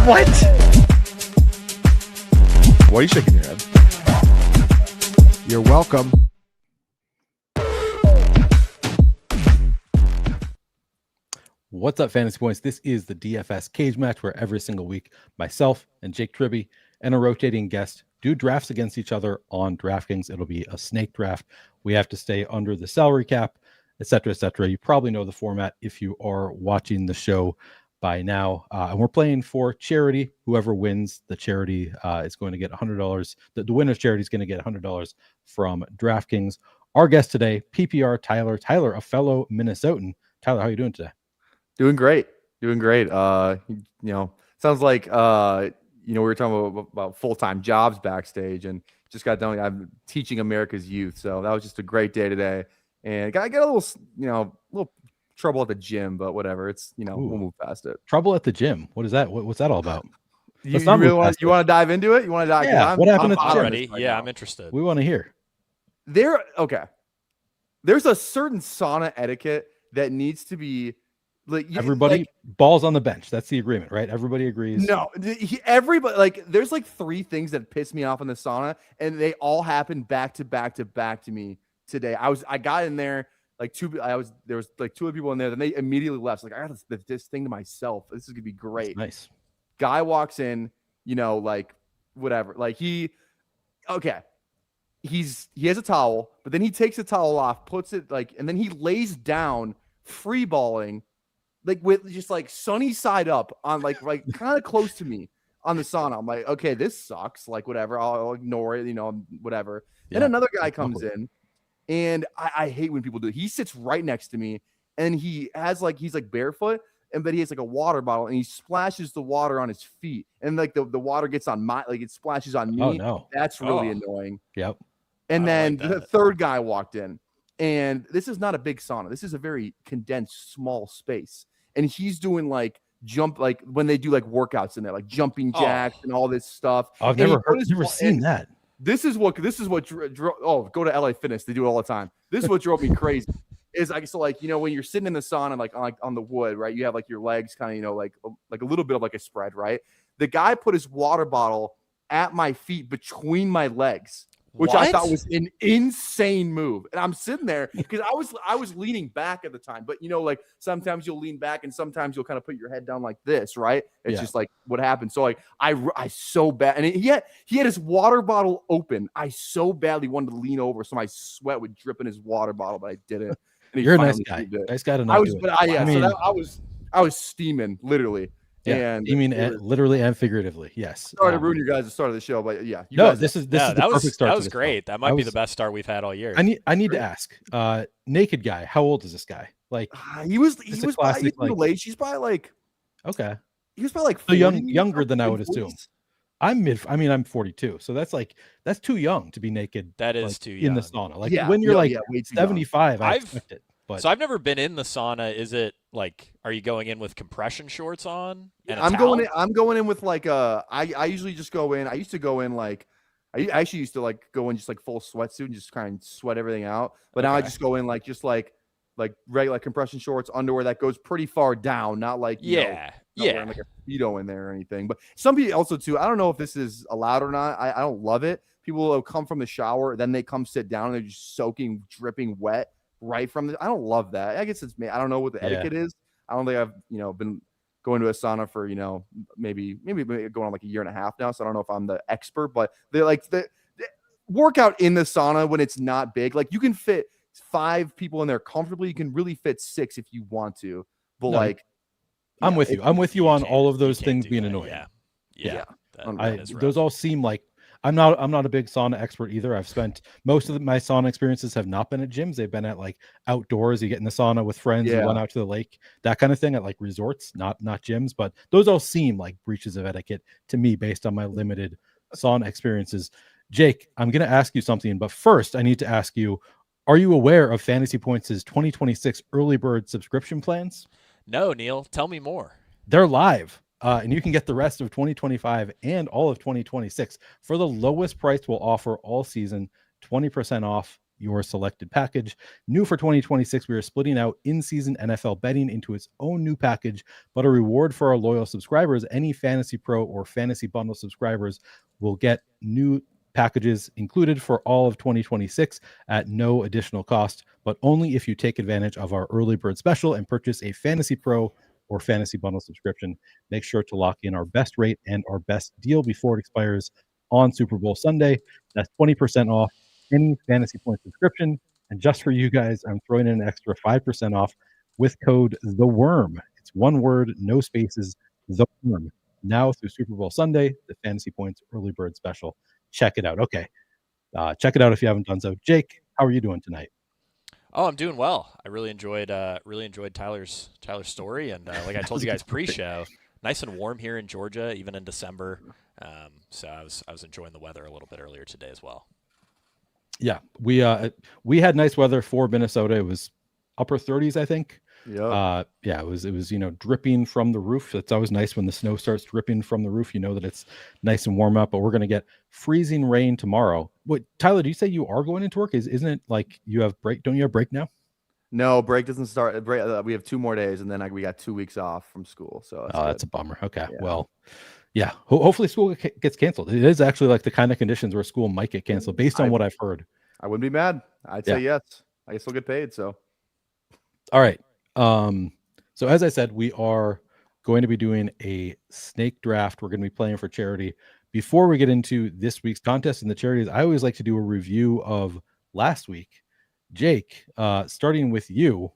What? Why are you shaking your head? You're welcome. What's up, Fantasy Points? This is the DFS cage match where every single week myself and Jake Tribby and a rotating guest do drafts against each other on DraftKings. It'll be a snake draft. We have to stay under the salary cap, etc., etc. You probably know the format if you are watching the show by now. And we're playing for charity. Whoever wins the charity is going to get $100. The winner's charity is going to get $100 from DraftKings. Our guest today, PPR Tyler. Tyler, a fellow Minnesotan. Tyler, how are you doing today? Doing great. Sounds like, we were talking about full-time jobs backstage and just got done. I'm teaching America's youth. So that was just a great day today. And I got a little trouble at the gym, but whatever. It's, we'll move past it. Trouble at the gym. What is that? What's that all about? You really want to dive into it? You want to dive? Yeah. What happened at the gym? Ready? Yeah, I'm interested. We want to hear. There's a certain sauna etiquette that needs to be everybody balls on the bench. That's the agreement, right? Everybody agrees. No, everybody there's like three things that piss me off in the sauna, and they all happened back to me today. I got in there there was like two other people in there, then they immediately left. It's like I got this thing to myself. This is gonna be great. That's nice. Guy walks in, whatever. He has a towel, but then he takes the towel off, puts it and then he lays down, free balling, with just sunny side up on kind of close to me on the sauna. I'm like, okay, this sucks. Whatever, I'll ignore it, whatever. Yeah. Then another guy comes in, and I hate when people do it. He sits right next to me, and he has he's barefoot, but he has a water bottle, and he splashes the water on his feet, and the water gets on my it splashes on me. Oh no, that's really annoying. Yep. And then the third guy walked in, and this is not a big sauna. This is a very condensed, small space. And he's doing when they do workouts in there, jumping jacks and all this stuff. I've never seen that. This is what go to LA Fitness. They do it all the time. This is what drove me crazy. Is when you're sitting in the sauna, on the wood, right? You have your legs kind of, a little bit of a spread, right? The guy put his water bottle at my feet between my legs, which I thought was an insane move. And I'm sitting there because I was leaning back at the time, but sometimes you'll lean back and sometimes you'll kind of put your head down like this, right? It's just what happened. So I so bad, and he had his water bottle open. I so badly wanted to lean over so my sweat would drip in his water bottle, but I didn't. You're a nice guy. Nice guy to not do it. I was steaming literally. Yeah, and you mean literally and figuratively? Yes. Sorry to ruin you guys the start of the show, but yeah. This is the perfect start. That was great. That might be the best start we've had all year. I need to ask. Naked guy. How old is this guy? He was classic, late. She's probably okay. He was probably 40, younger than I would assume. I'm 42, so that's too young to be naked. That is too young in the sauna. When you're 75, I expect it. But so I've never been in the sauna. Is it are you going in with compression shorts on? And I'm going in with I usually just go in. I used to go in I actually used to go in just full sweatsuit and just kind of sweat everything out. But now I just go in regular compression shorts, underwear that goes pretty far down, not wearing a Speedo in there or anything. But some people also too, I don't know if this is allowed or not. I don't love it. People will come from the shower, then they come sit down and they're just soaking, dripping wet right from I don't love that. I guess it's me. I don't know what the etiquette is. I don't think I've been going to a sauna for maybe going on a year and a half now, so I don't know if I'm the expert, but they the workout in the sauna when it's not big, you can fit 5 people in there comfortably. You can really fit 6 if you want to, but I'm with you. I'm with you on all of those things being annoying. Yeah. Those all seem I'm not a big sauna expert either. I've spent most of my sauna experiences have not been at gyms. They've been at outdoors. You get in the sauna with friends, you run out to the lake, that kind of thing, at resorts, not gyms. But those all seem like breaches of etiquette to me based on my limited sauna experiences. Jake, I'm going to ask you something, but first I need to ask you, are you aware of Fantasy Points' 2026 early bird subscription plans? No, Neil, tell me more. They're live. And you can get the rest of 2025 and all of 2026 for the lowest price we'll offer all season, 20% off your selected package. New for 2026, we are splitting out in-season NFL betting into its own new package, but a reward for our loyal subscribers. Any Fantasy Pro or Fantasy Bundle subscribers will get new packages included for all of 2026 at no additional cost, but only if you take advantage of our early bird special and purchase a Fantasy Pro or Fantasy Bundle subscription. Make sure to lock in our best rate and our best deal before it expires on Super Bowl Sunday. That's 20% off any Fantasy Point subscription. And just for you guys, I'm throwing in an extra 5% off with code THEWORM. It's one word, no spaces, THEWORM. Now through Super Bowl Sunday, the Fantasy Points early bird special. Check it out. Okay. Check it out if you haven't done so. Jake, how are you doing tonight? Oh, I'm doing well. I really enjoyed Tyler's story, and like I told you guys pre-show, nice and warm here in Georgia, even in December. So I was enjoying the weather a little bit earlier today as well. Yeah, we had nice weather for Minnesota. It was upper 30s, I think. Yeah. Yeah, it was dripping from the roof. It's always nice when the snow starts dripping from the roof. You know that it's nice and warm up. But we're gonna get freezing rain tomorrow. What, Tyler? Do you say you are going into work? Isn't it like you have break? Don't you have break now? No, break doesn't start. We have 2 more days, and then we got 2 weeks off from school. So that's a bummer. Okay, yeah. Well, yeah. Hopefully school gets canceled. It is actually like the kind of conditions where school might get canceled based on what I've heard. I wouldn't be mad. I'd say yes. I guess we'll get paid. So, all right. So as I said, we are going to be doing a snake draft. We're going to be playing for charity. Before we get into this week's contest and the charities, I always like to do a review of last week. Jake, starting with you,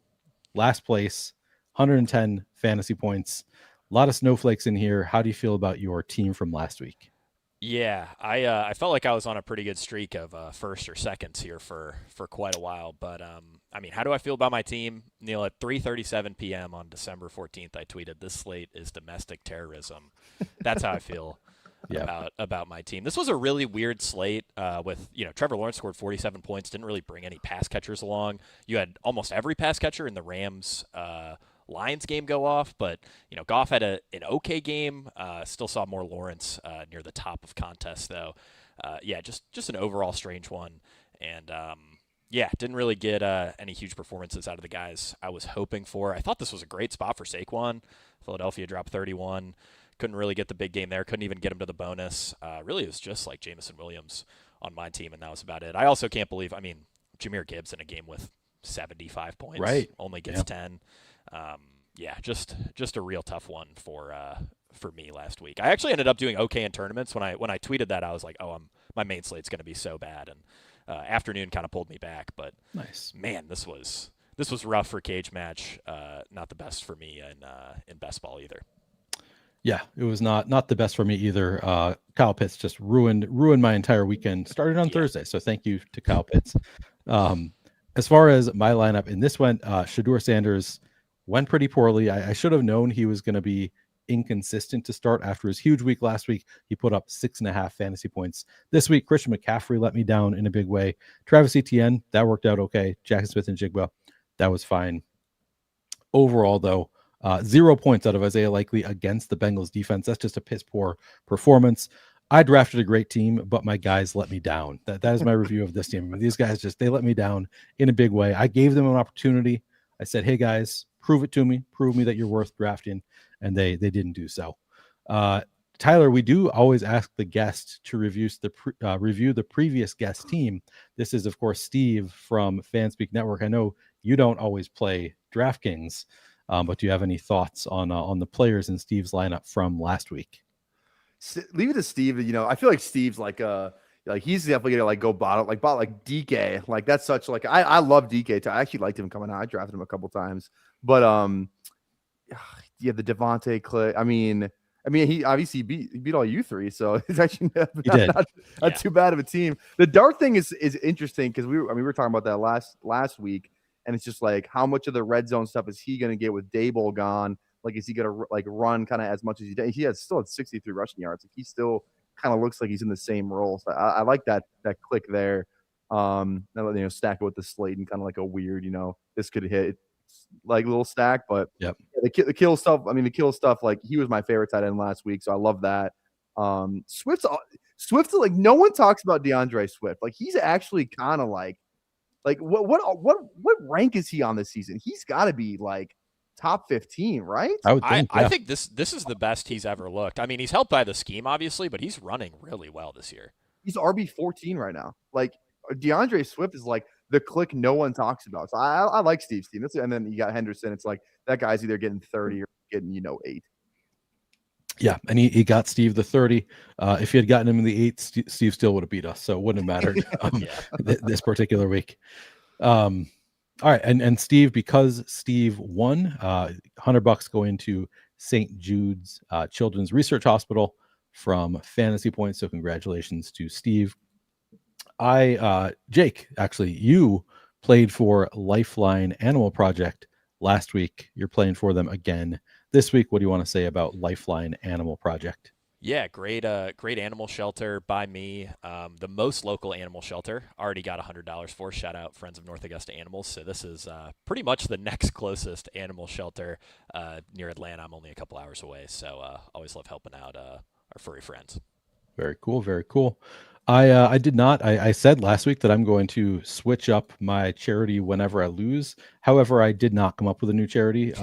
last place, 110 fantasy points. A lot of snowflakes in here. How do you feel about your team from last week? Yeah, I felt like I was on a pretty good streak of first or seconds here for quite a while. But I mean, how do I feel about my team? Neil, at 3:37 p.m. on December 14th, I tweeted, "This slate is domestic terrorism." That's how I feel about my team. This was a really weird slate with, Trevor Lawrence scored 47 points, didn't really bring any pass catchers along. You had almost every pass catcher in the Rams Lions game go off, but Goff had an okay game. Still saw more Lawrence near the top of contests though. Just an overall strange one, and didn't really get any huge performances out of the guys I was hoping for. I thought this was a great spot for Saquon. Philadelphia dropped 31. Couldn't really get the big game there. Couldn't even get him to the bonus. Really, it was just like Jameson Williams on my team, and that was about it. I also can't believe, Jahmyr Gibbs in a game with 75 points, right? Only gets 10. Just a real tough one for me last week. I actually ended up doing okay in tournaments. When I tweeted that, I was like, my main slate's going to be so bad, and afternoon kind of pulled me back. But nice, man, this was rough for cage match. Not the best for me in best ball either. Yeah, it was not the best for me either. Kyle Pitts just ruined my entire weekend. Started on Thursday, so thank you to Kyle Pitts. As far as my lineup, in this went Shedeur Sanders went pretty poorly. I should have known he was going to be inconsistent to start after his huge week last week. He put up 6.5 fantasy points. This week, Christian McCaffrey let me down in a big way. Travis Etienne, that worked out okay. Jackson Smith and Jigba, that was fine. Overall, though, 0 points out of Isaiah Likely against the Bengals defense. That's just a piss poor performance. I drafted a great team, but my guys let me down. That is my review of this team. These guys they let me down in a big way. I gave them an opportunity. I said, hey guys, prove it to me. Prove me that you're worth drafting. And they didn't do so. Tyler, we do always ask the guest to review the previous guest team. This is, of course, Steve from Fanspeak Network. I know you don't always play DraftKings, but do you have any thoughts on the players in Steve's lineup from last week? Leave it to Steve. I feel like Steve's like he's definitely gonna go bottom like DK. Like that's such like I love DK. I actually liked him coming out. I drafted him a couple times, but the Devontae Clay. I mean, he obviously beat all you three, so it's actually not too bad of a team. The Dart thing is interesting because we were talking about that last week, and it's just like how much of the red zone stuff is he gonna get with Dable gone? Like, is he gonna run kind of as much as he did? He still had 63 rushing yards. Like, he still kind of looks like he's in the same role. So I like that click there. Stack it with the slate and kind of like a weird, this could hit like little stack, but yep. The kill stuff. The kill stuff. Like, he was my favorite tight end last week, so I love that. Swift's like, no one talks about DeAndre Swift. Like, he's actually kind of like Like what rank is he on this season? He's got to be like top 15, right? I would think. I think this is the best he's ever looked. I mean, he's helped by the scheme, obviously, but he's running really well this year. He's RB 14 right now. Like DeAndre Swift is like the click no one talks about. So I like Steve's team. And then you got Henderson. It's like that guy's either getting 30 or getting 8. Yeah, and he got Steve the 30. If he had gotten him in the 8, Steve still would have beat us, so it wouldn't have mattered this particular week. All right, and Steve, because Steve won, $100 going to St. Jude's Children's Research Hospital from Fantasy Points. So congratulations to Steve. Jake, actually, you played for Lifeline Animal Project last week. You're playing for them again this week. What do you want to say about Lifeline Animal Project? Yeah, great animal shelter by me. The most local animal shelter. Already got $100 for. Shout out Friends of North Augusta Animals. So this is pretty much the next closest animal shelter near Atlanta. I'm only a couple hours away, so always love helping out our furry friends. Very cool. Very cool. I did not. I said last week that I'm going to switch up my charity whenever I lose. However, I did not come up with a new charity.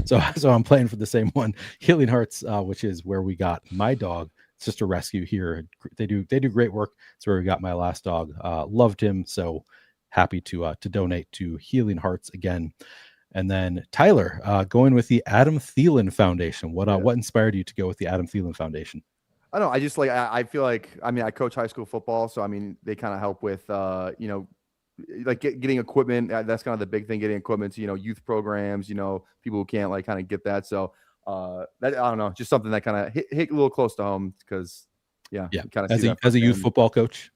So I'm playing for the same one, Healing Hearts, which is where we got my dog. It's just a rescue here. They do great work. It's where we got my last dog. Loved him. So happy to donate to Healing Hearts again. And then Tyler, going with the Adam Thielen Foundation. What inspired you to go with the Adam Thielen Foundation? I don't know. I just like, I feel like, I mean, I coach high school football. So, I mean, they kind of help with, like getting equipment. That's kind of the big thing, getting equipment to, youth programs, people who can't like kind of get that. So that, I don't know, just something that kind of hit a little close to home because kind of as a youth football coach.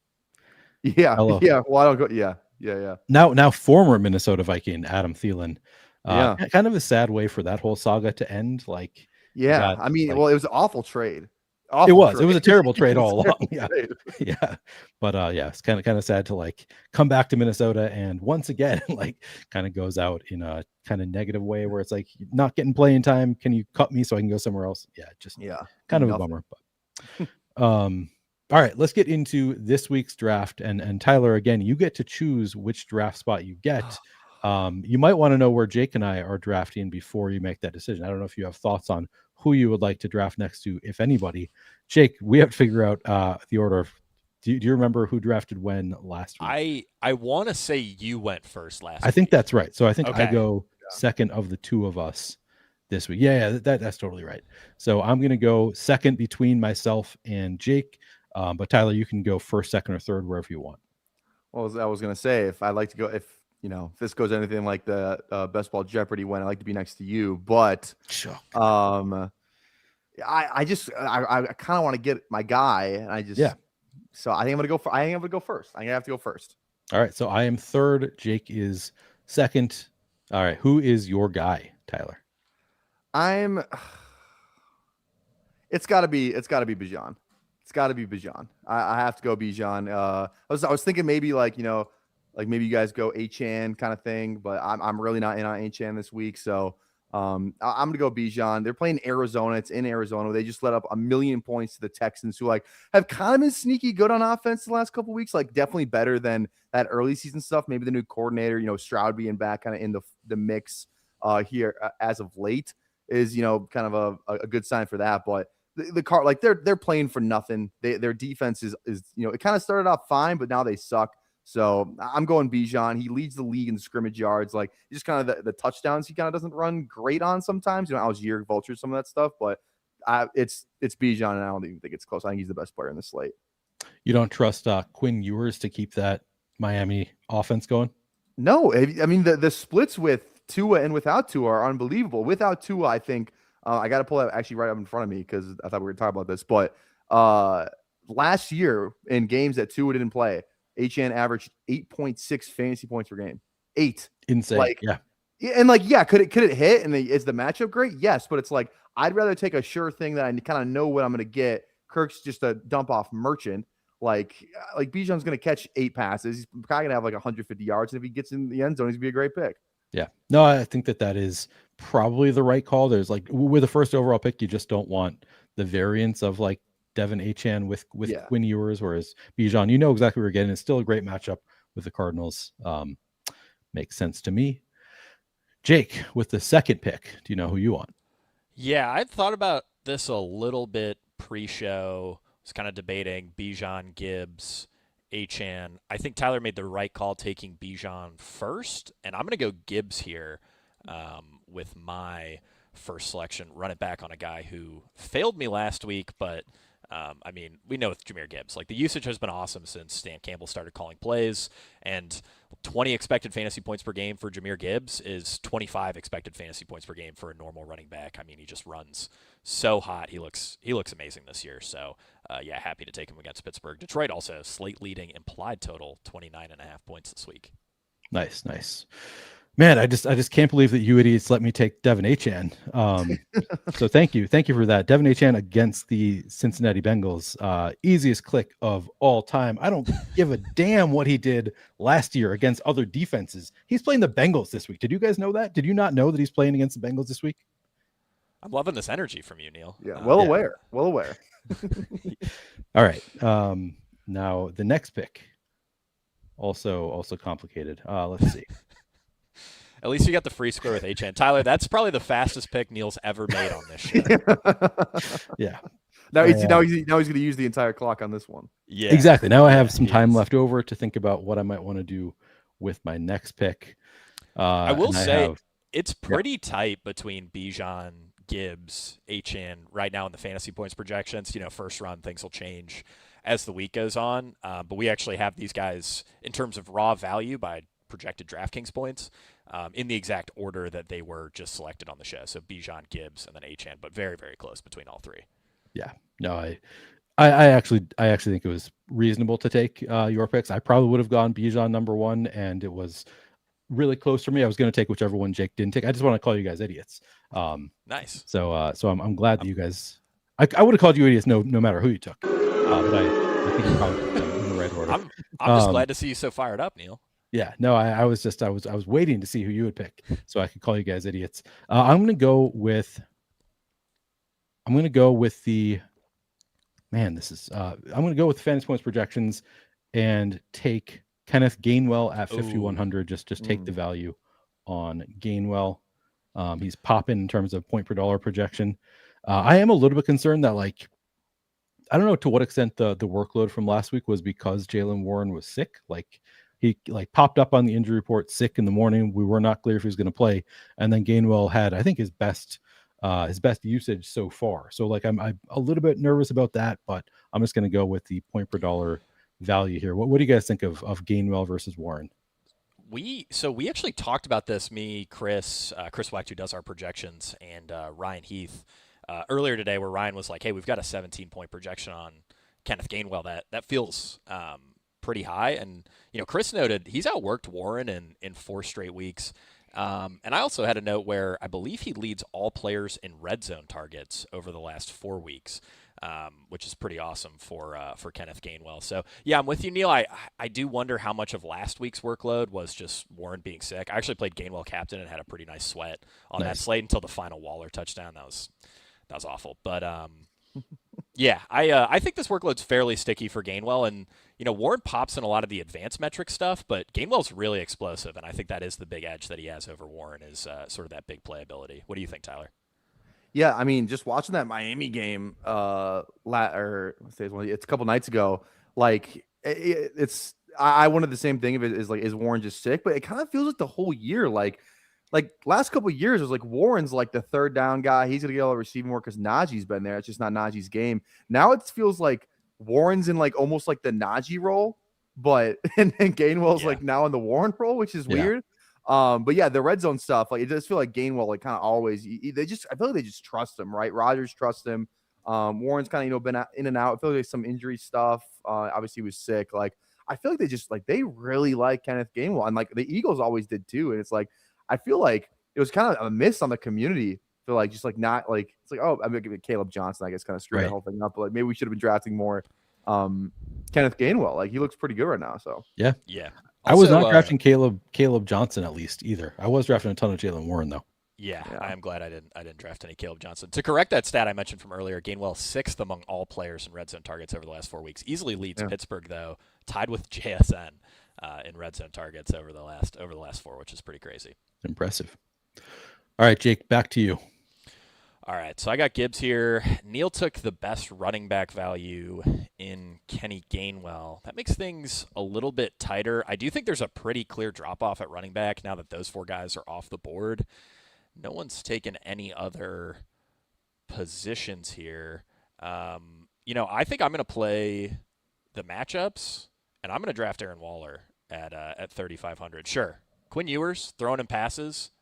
Yeah. Yeah. Well, I don't go. Yeah. Now former Minnesota Viking, Adam Thielen. Kind of a sad way for that whole saga to end. Like, I mean, well, it was an awful trade. It was a terrible trade all along. Yeah. But it's kind of sad to like come back to Minnesota and once again like kind of goes out in a kind of negative way where it's like not getting playing time. Can you cut me so I can go somewhere else? Kind of a bummer. But all right, let's get into this week's draft. And Tyler, again, you get to choose which draft spot you get. You might want to know where Jake and I are drafting before you make that decision. I don't know if you have thoughts on who you would like to draft next to, if anybody. Jake, we have to figure out the order of. Do you remember who drafted when last week? I want to say you went first last week. I think that's right. So I think I go second of the two of us this week. That's totally right. So I'm going to go second between myself and Jake. But Tyler, you can go first, second, or third, wherever you want. Well, I was going to say, if I'd like to go, if this goes anything like the Best Ball Jeopardy when I like to be next to you, but I kind of want to get my guy, and I just So I think I'm gonna go first. I'm gonna have to go first. All right. So I am third. Jake is second. All right. Who is your guy, Tyler? It's got to be Bijan. It's got to be Bijan. I have to go Bijan. I was thinking maybe like maybe you guys go Achane kind of thing, but I'm really not in on Achane this week. So I'm gonna go Bijan. They're playing Arizona. It's in Arizona. They just let up 1 million points to the Texans, who have kind of been sneaky good on offense the last couple of weeks. Definitely better than that early season stuff. Maybe the new coordinator, Stroud being back kind of in the mix here as of late is kind of a good sign for that. But the car they're playing for nothing. Their defense is it kind of started off fine, but now they suck. So I'm going Bijan. He leads the league in scrimmage yards. Just kind of the touchdowns he kind of doesn't run great on sometimes. Algier vultures some of that stuff, but it's Bijan, and I don't even think it's close. I think he's the best player in the slate. You don't trust Quinn Ewers to keep that Miami offense going? No, I mean the splits with Tua and without Tua are unbelievable. Without Tua, I think I got to pull that actually right up in front of me because I thought we were talking about this. But last year in games that Tua didn't play, Achane averaged 8.6 fantasy points per game. 8. Insane. Could it hit? And is the matchup great? Yes, but it's I'd rather take a sure thing that I kind of know what I'm going to get. Kirk's just a dump off merchant. Bijan's going to catch 8 passes. He's probably going to have 150 yards. And if he gets in the end zone, he's going to be a great pick. Yeah. No, I think that is probably the right call. There's with the first overall pick, you just don't want the variance of Devin Achane with Quinn Ewers, whereas Bijan, exactly what we're getting. It's still a great matchup with the Cardinals. Makes sense to me. Jake, with the second pick, do you know who you want? Yeah, I'd thought about this a little bit pre-show. I was kind of debating Bijan, Gibbs, Achan. I think Tyler made the right call taking Bijan first, and I'm going to go Gibbs here with my first selection. Run it back on a guy who failed me last week, but I mean, we know with Jahmyr Gibbs, like the usage has been awesome since Dan Campbell started calling plays, and 20 expected fantasy points per game for Jahmyr Gibbs is 25 expected fantasy points per game for a normal running back. I mean, he just runs so hot. He looks amazing this year. So, yeah, happy to take him against Pittsburgh. Detroit also slate leading implied total 29.5 points this week. Nice. Man, I just can't believe that you idiots let me take Devin Achan. So thank you for that. Devin Achan against the Cincinnati Bengals, easiest click of all time. I don't give a damn what he did last year against other defenses. He's playing the Bengals this week. Did you guys know that? Did you not know that he's playing against the Bengals this week? I'm loving this energy from you, Neil. Yeah, well aware. All right. Now the next pick, also complicated. Let's see. At least you got the free square with Achan. Tyler, that's probably the fastest pick Neil's ever made on this show. Yeah. Now he's going to use the entire clock on this one. Yeah. Exactly. Now I have some time left over to think about what I might want to do with my next pick. I will say it's pretty tight between Bijan, Gibbs, Achan right now in the fantasy points projections. First round things will change as the week goes on. But we actually have these guys in terms of raw value by projected DraftKings points in the exact order that they were just selected on the show. So Bijan, Gibbs, and then Achan, but very, very close between all three. Yeah. No, I actually think it was reasonable to take your picks. I probably would have gone Bijan number one, and it was really close for me. I was going to take whichever one Jake didn't take. I just want to call you guys idiots. Nice. So I'm glad that you guys. I would have called you idiots no matter who you took. But I think you probably took them in the right order. I'm just glad to see you so fired up, Neil. Yeah, no, I was waiting to see who you would pick so I could call you guys idiots. I'm going to go with the I'm going to go with fantasy points projections and take Kenneth Gainwell at 5,100. Just take the value on Gainwell. He's popping in terms of point per dollar projection. I am a little bit concerned that I don't know to what extent the workload from last week was because Jaylen Warren was sick. He popped up on the injury report sick in the morning. We were not clear if he was going to play, and then Gainwell had, I think, his best usage so far. So I'm a little bit nervous about that, but I'm just going to go with the point per dollar value here. What do you guys think of Gainwell versus Warren? We actually talked about this. Me, Chris Wecht, who does our projections, and Ryan Heath earlier today, where Ryan was like, "Hey, we've got a 17-point projection on Kenneth Gainwell. That feels pretty high." And Chris noted he's outworked Warren in 4 straight weeks. And I also had a note where I believe he leads all players in red zone targets over the last 4 weeks, which is pretty awesome for Kenneth Gainwell. So yeah, I'm with you, Neil. I do wonder how much of last week's workload was just Warren being sick. I actually played Gainwell captain and had a pretty nice sweat on that slate until the final Waller touchdown. That was awful. But yeah, I think this workload's fairly sticky for Gainwell, and Warren pops in a lot of the advanced metric stuff, but Gainwell's really explosive, and I think that is the big edge that he has over Warren is sort of that big playability. What do you think, Tyler? Yeah, I mean, just watching that Miami game, it's a couple nights ago. It's I wanted the same thing of it is Warren just sick, but it kind of feels like the whole year, like last couple of years, it was like Warren's like the third down guy. He's gonna get all the receiving work because Najee's been there. It's just not Najee's game. Now it feels like Warren's in almost like the Najee role, but and Gainwell's now in the Warren role, which is weird. But yeah, the red zone stuff, it does feel like Gainwell kind of always I feel like they just trust him, right? Rodgers trusts him. Warren's kind of been in and out. I feel like some injury stuff. Obviously he was sick. I feel like they just they really like Kenneth Gainwell, and the Eagles always did too. And it's I feel like it was kind of a miss on the community. I feel not it's oh, I'm gonna Caleb Johnson, I guess, kind of screwed the whole thing up. But maybe we should have been drafting more Kenneth Gainwell. He looks pretty good right now. So yeah. Also, I was not drafting Caleb Johnson at least either. I was drafting a ton of Jaylen Warren though. Yeah, I am glad I didn't draft any Caleb Johnson. To correct that stat I mentioned from earlier, Gainwell 6th among all players in red zone targets over the last 4 weeks. Easily leads Pittsburgh though, tied with JSN. in red zone targets over the last 4, which is pretty crazy. Impressive. All right, Jake, back to you. All right, so I got Gibbs here. Neil took the best running back value in Kenny Gainwell. That makes things a little bit tighter. I do think there's a pretty clear drop-off at running back now that those 4 guys are off the board. No one's taken any other positions here. I think I'm going to play the matchups, and I'm going to draft Aaron Waller at 3,500. Sure, Quinn Ewers throwing him passes.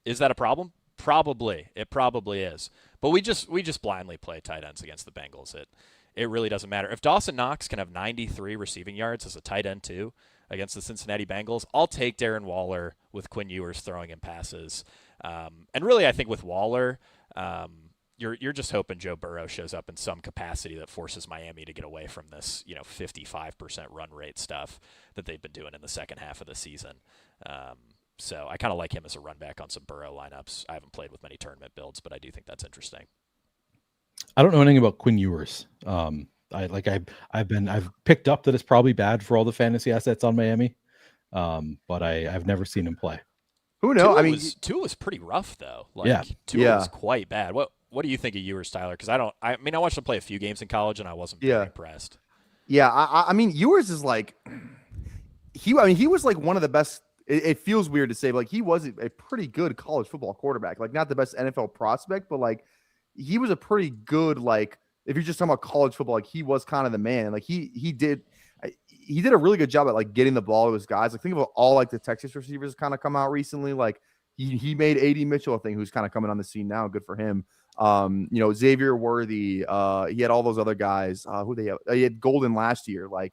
Is that a problem? Probably. It probably is. But we just blindly play tight ends against the Bengals. It really doesn't matter. If Dawson Knox can have 93 receiving yards as a tight end too against the Cincinnati Bengals, I'll take Darren Waller with Quinn Ewers throwing him passes. And really, I think with Waller, you're just hoping Joe Burrow shows up in some capacity that forces Miami to get away from this 55% run rate stuff that they've been doing in the second half of the season. So I kind of like him as a run back on some Burrow lineups. I haven't played with many tournament builds, but I do think that's interesting. I don't know anything about Quinn Ewers. I've picked up that it's probably bad for all the fantasy assets on Miami, but I've never seen him play. Who knows? Tua was pretty rough though. Tua was quite bad. What do you think of Ewers, Tyler? Because I watched him play a few games in college and I wasn't very impressed. Yeah, I mean Ewers is like he was like one of the best. It feels weird to say, but like he was a pretty good college football quarterback. Like not the best NFL prospect, but like he was a pretty good, like if you're just talking about college football, like he was kind of the man. Like he did a really good job at like getting the ball to his guys. Like think about all like the Texas receivers kind of come out recently. Like he made A.D. Mitchell a thing, who's kind of coming on the scene now. Good for him. Xavier Worthy. He had all those other guys. Who they have? He had Golden last year. Like.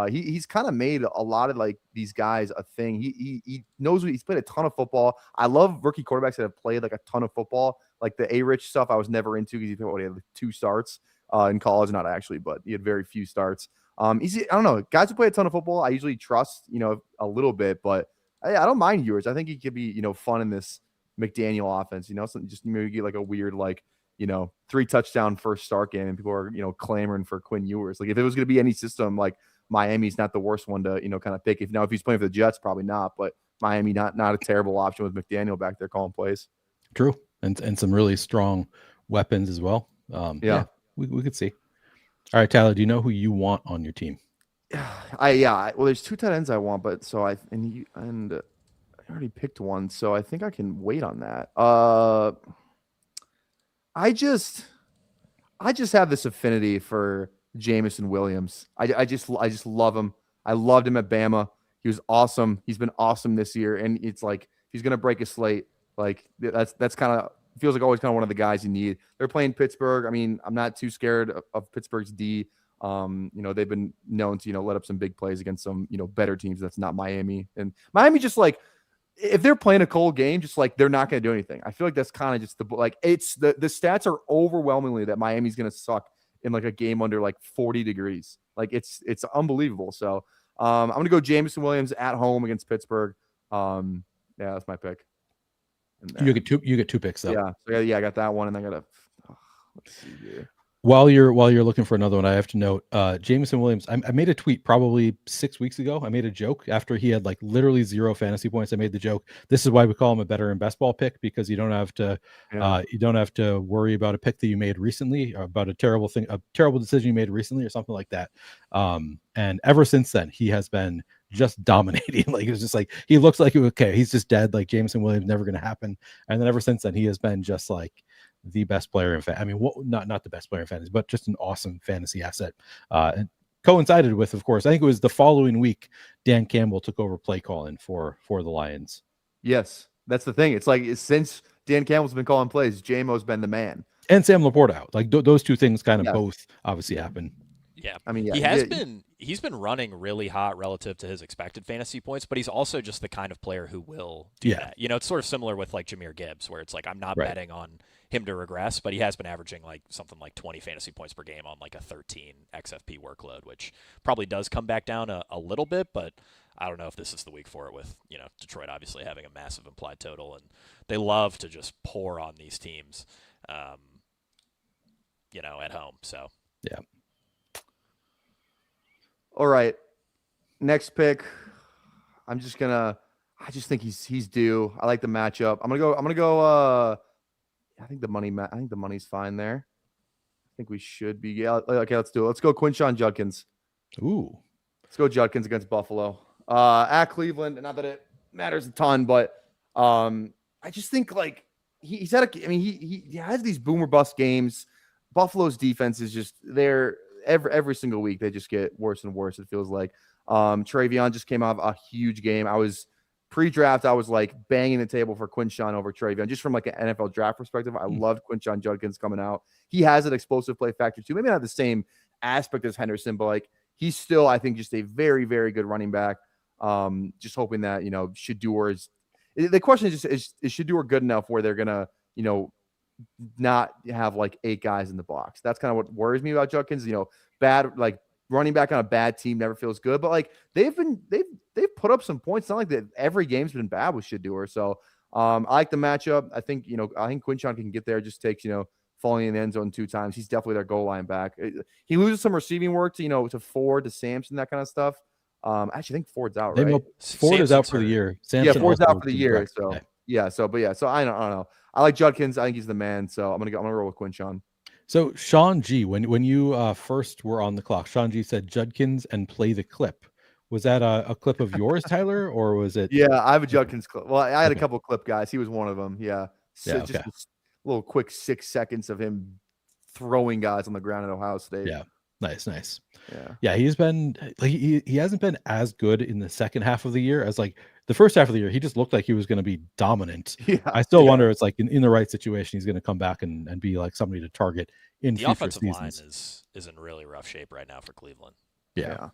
He's kind of made a lot of like these guys a thing. He knows he's played a ton of football. I love rookie quarterbacks that have played like a ton of football. Like the A-Rich stuff I was never into because he had like 2 starts in college, not actually, but he had very few starts. I don't know, guys who play a ton of football I usually trust a little bit, but I don't mind Ewers. I think he could be fun in this McDaniel offense. Just maybe get like a weird 3 touchdown first start game and people are clamoring for Quinn Ewers. Like if it was going to be any system, like Miami's not the worst one to kind of pick. If he's playing for the Jets, probably not. But Miami not a terrible option with McDaniel back there calling plays. True, and some really strong weapons as well. We could see. All right, Tyler, do you know who you want on your team? Well, there's 2 tight ends I want, but I already picked one, so I think I can wait on that. I just have this affinity for Jameson Williams. I just love him. I loved him at Bama. He was awesome. He's been awesome this year, and it's like he's gonna break a slate. Like that's kind of feels like always kind of one of the guys you need. They're playing Pittsburgh. I mean, I'm not too scared of Pittsburgh's D. They've been known to let up some big plays against some better teams. That's not Miami, and Miami just like if they're playing a cold game, just like they're not going to do anything. I feel like that's kind of just it's the stats are overwhelmingly that Miami's going to suck in like a game under like 40 degrees. Like it's unbelievable. So I'm going to go Jameson Williams at home against Pittsburgh. That's my pick. You get 2 picks though. Yeah. I got that one. And I got let's see here. While you're looking for another one, I have to note Jameson Williams. I made a tweet probably 6 weeks ago. I made a joke after he had like literally 0 fantasy points. I made the joke. This is why we call him a better in best ball pick, because you don't have to worry about a pick that you made recently, or about a terrible decision you made recently, or something like that. And ever since then, he has been just dominating. Like it was just like he looks like okay, he's just dead. Like Jameson Williams never going to happen. And then ever since then, he has been just like the best player in fantasy. I mean, not the best player in fantasy, but just an awesome fantasy asset. And coincided with, of course, I think it was the following week, Dan Campbell took over play calling for the Lions. Yes, that's the thing. It's like since Dan Campbell's been calling plays, JMO's been the man. And Sam Laporta out. Like those 2 things kind of both obviously happen. Yeah, I mean, he's been running really hot relative to his expected fantasy points, but he's also just the kind of player who will do that. It's sort of similar with like Jahmyr Gibbs, where it's like I'm not betting on him to regress, but he has been averaging like something like 20 fantasy points per game on like a 13 XFP workload, which probably does come back down a little bit, but I don't know if this is the week for it with, Detroit obviously having a massive implied total, and they love to just pour on these teams, at home. So, yeah. All right. Next pick. I just think he's due. I like the matchup. I'm gonna go. I think the money's fine there. I think we should be. Yeah. Okay, let's do it. Let's go Quinshon Judkins. Ooh. Let's go Judkins against Buffalo. At Cleveland. Not that it matters a ton, but I just think like he's had he has these boomer bust games. Buffalo's defense is just there every single week. They just get worse and worse. It feels like. Travion just came out of a huge game. I was pre-draft. I was like banging the table for Quinshon over Travion, just from like an NFL draft perspective. I loved Quinshon Judkins coming out. He has an explosive play factor too. Maybe not the same aspect as Henderson, but like he's still, I think, just a very, very good running back. Just hoping that Shedeur is. The question is just is Shedeur good enough where they're gonna not have like 8 guys in the box. That's kind of what worries me about Judkins. Bad like running back on a bad team never feels good, but like they've put up some points. It's not like that every game's been bad with Shedeur. So I like the matchup. I think Quinshon can get there. It just takes falling in the end zone 2 times. He's definitely their goal line back. He loses some receiving work to Ford, to Samson, that kind of stuff. Actually, I think Ford's out, right? Ford is out for the year. Samson Ford's out for the year. Correct. So so I don't know. I like Judkins. I think he's the man. So I'm gonna roll with Quinshon. So Sean G, when you first were on the clock, Sean G said Judkins and play the clip. Was that a clip of yours, Tyler, or was it? Yeah, I have a Judkins clip. Well, I had a couple clip guys. He was one of them. Yeah. So Yeah, just a little quick 6 seconds of him throwing guys on the ground at Ohio State. Yeah. Nice. Yeah. He's been he hasn't been as good in the second half of the year as like the first half of the year. He just looked like he was going to be dominant. Yeah. I still wonder it's like in the right situation he's going to come back and be like somebody to target in the future offensive seasons. line is in really rough shape right now for Cleveland. Yeah.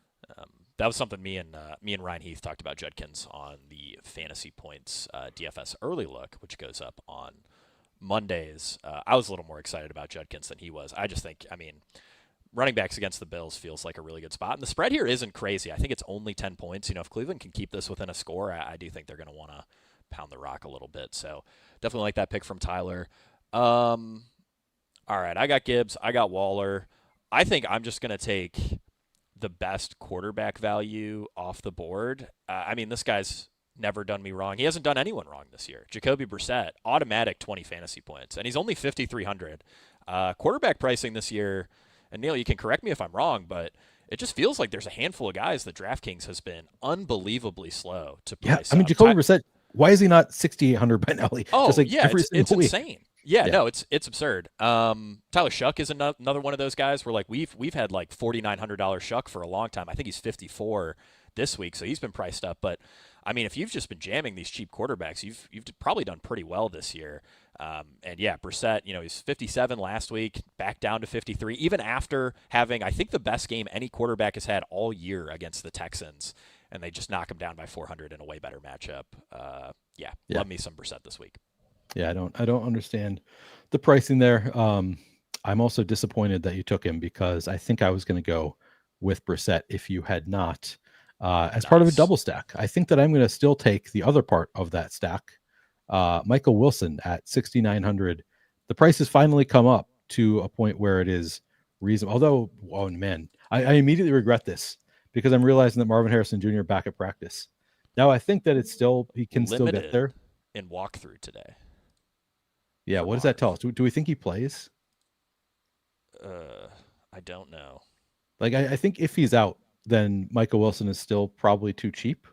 That was something me and Ryan Heath talked about Judkins on the Fantasy Points DFS early look, which goes up on Mondays. I was a little more excited about Judkins than he was. I just think, running backs against the Bills feels like a really good spot. And the spread here isn't crazy. I think it's only 10 points. If Cleveland can keep this within a score, I do think they're going to want to pound the rock a little bit. So definitely like that pick from Tyler. All right, I got Gibbs. I got Waller. I think I'm just going to take the best quarterback value off the board. This guy's never done me wrong. He hasn't done anyone wrong this year. Jacoby Brissett, automatic 20 fantasy points, and he's only 5,300. Quarterback pricing this year, and Neil, you can correct me if I'm wrong, but it just feels like there's a handful of guys that DraftKings has been unbelievably slow to price. Yeah, Jacoby Brissett, why is he not 6,800 by now? Oh, just like yeah, it's week. insane. Yeah, no, it's absurd. Tyler Shuck is another one of those guys where like we've had like $4,900 Shuck for a long time. I think he's 54 this week, so he's been priced up. But if you've just been jamming these cheap quarterbacks, you've probably done pretty well this year. And yeah, Brissett, he's 57 last week, back down to 53, even after having, I think, the best game any quarterback has had all year against the Texans, and they just knock him down by 400 in a way better matchup. Love me some Brissett this week. Yeah, I don't understand the pricing there. I'm also disappointed that you took him because I think I was going to go with Brissett if you had not, as part of a double stack. I think that I'm going to still take the other part of that stack. Michael Wilson at 6,900. The price has finally come up to a point where it is reasonable. Although, oh man, I immediately regret this because I'm realizing that Marvin Harrison Jr. back at practice. Now I think that he can still get there in walkthrough today. Yeah, what does that tell us? Do we think he plays? I don't know. Like I think if he's out, then Michael Wilson is still probably too cheap.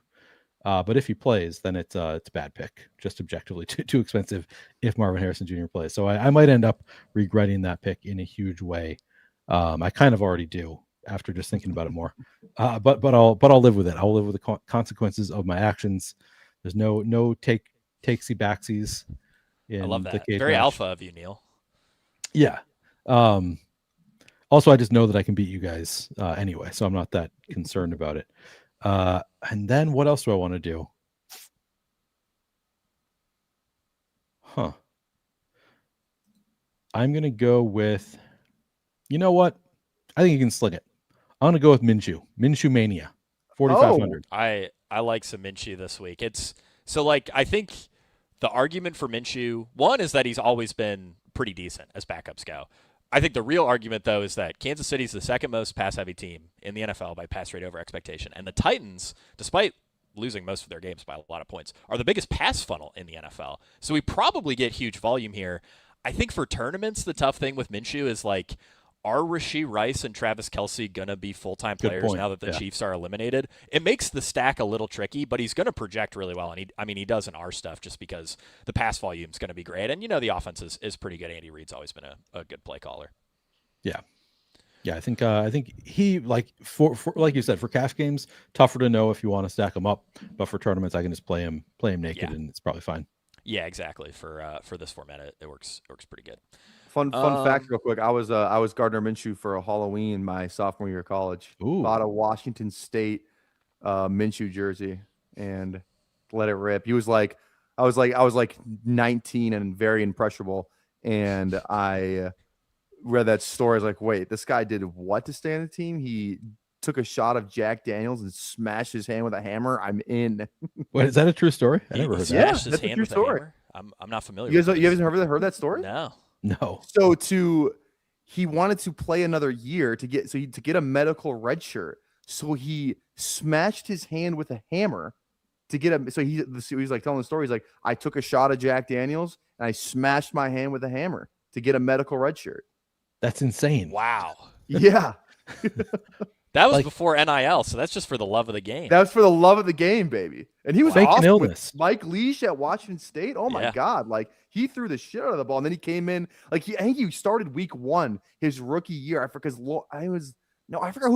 But if he plays, then it's a bad pick, just objectively too expensive if Marvin Harrison Jr. plays. So I might end up regretting that pick in a huge way. I kind of already do after just thinking about it more. But I'll live with it. I'll live with the consequences of my actions. There's no takesy backsies. I love that. Very alpha of you, Neil. Yeah. Also, I just know that I can beat you guys anyway, so I'm not that concerned about it. And then what else do I want to do? I'm going to go with, you know what? I think you can sling it. I'm going to go with Minshew Mania, 4,500. I like some Minshew this week. I think the argument for Minshew, one is that he's always been pretty decent as backups go. I think the real argument, though, is that Kansas City's the second most pass-heavy team in the NFL by pass rate over expectation. And the Titans, despite losing most of their games by a lot of points, are the biggest pass funnel in the NFL. So we probably get huge volume here. I think for tournaments, the tough thing with Minshew is like, are Rashee Rice and Travis Kelce going to be full-time players now that the Chiefs are eliminated? It makes the stack a little tricky, but he's going to project really well. And he does in our stuff just because the pass volume is going to be great. And, the offense is pretty good. Andy Reid's always been a good play caller. Yeah. Yeah, I think he, like, for like you said, for cash games, tougher to know if you want to stack him up. But for tournaments, I can just play him naked, and it's probably fine. Yeah, exactly. For this format, it works pretty good. Fun fact, real quick. I was Gardner Minshew for a Halloween my sophomore year of college. Ooh. Bought a Washington State Minshew jersey and let it rip. He was like, I was like 19 and very impressionable, and I read that story. I was like, wait, this guy did what to stay on the team? He took a shot of Jack Daniels and smashed his hand with a hammer. I'm in. Wait, is that a true story? I never heard that. Yeah, His that's a hand true with a story. hammer? I'm not familiar. You with guys this. heard that story? No. So he wanted to play another year to get a medical red shirt. So he smashed his hand with a hammer to get a. So he's like telling the story. He's like, I took a shot of Jack Daniels and I smashed my hand with a hammer to get a medical red shirt. That's insane. Wow. Yeah. That was before NIL, so that's just for the love of the game. That was for the love of the game, baby. And he was Fake awesome illness. with Mike Leash at Washington State. Oh my God. Like, he threw the shit out of the ball. And then he came in, like, I think he started week 1, his rookie year. I forgot who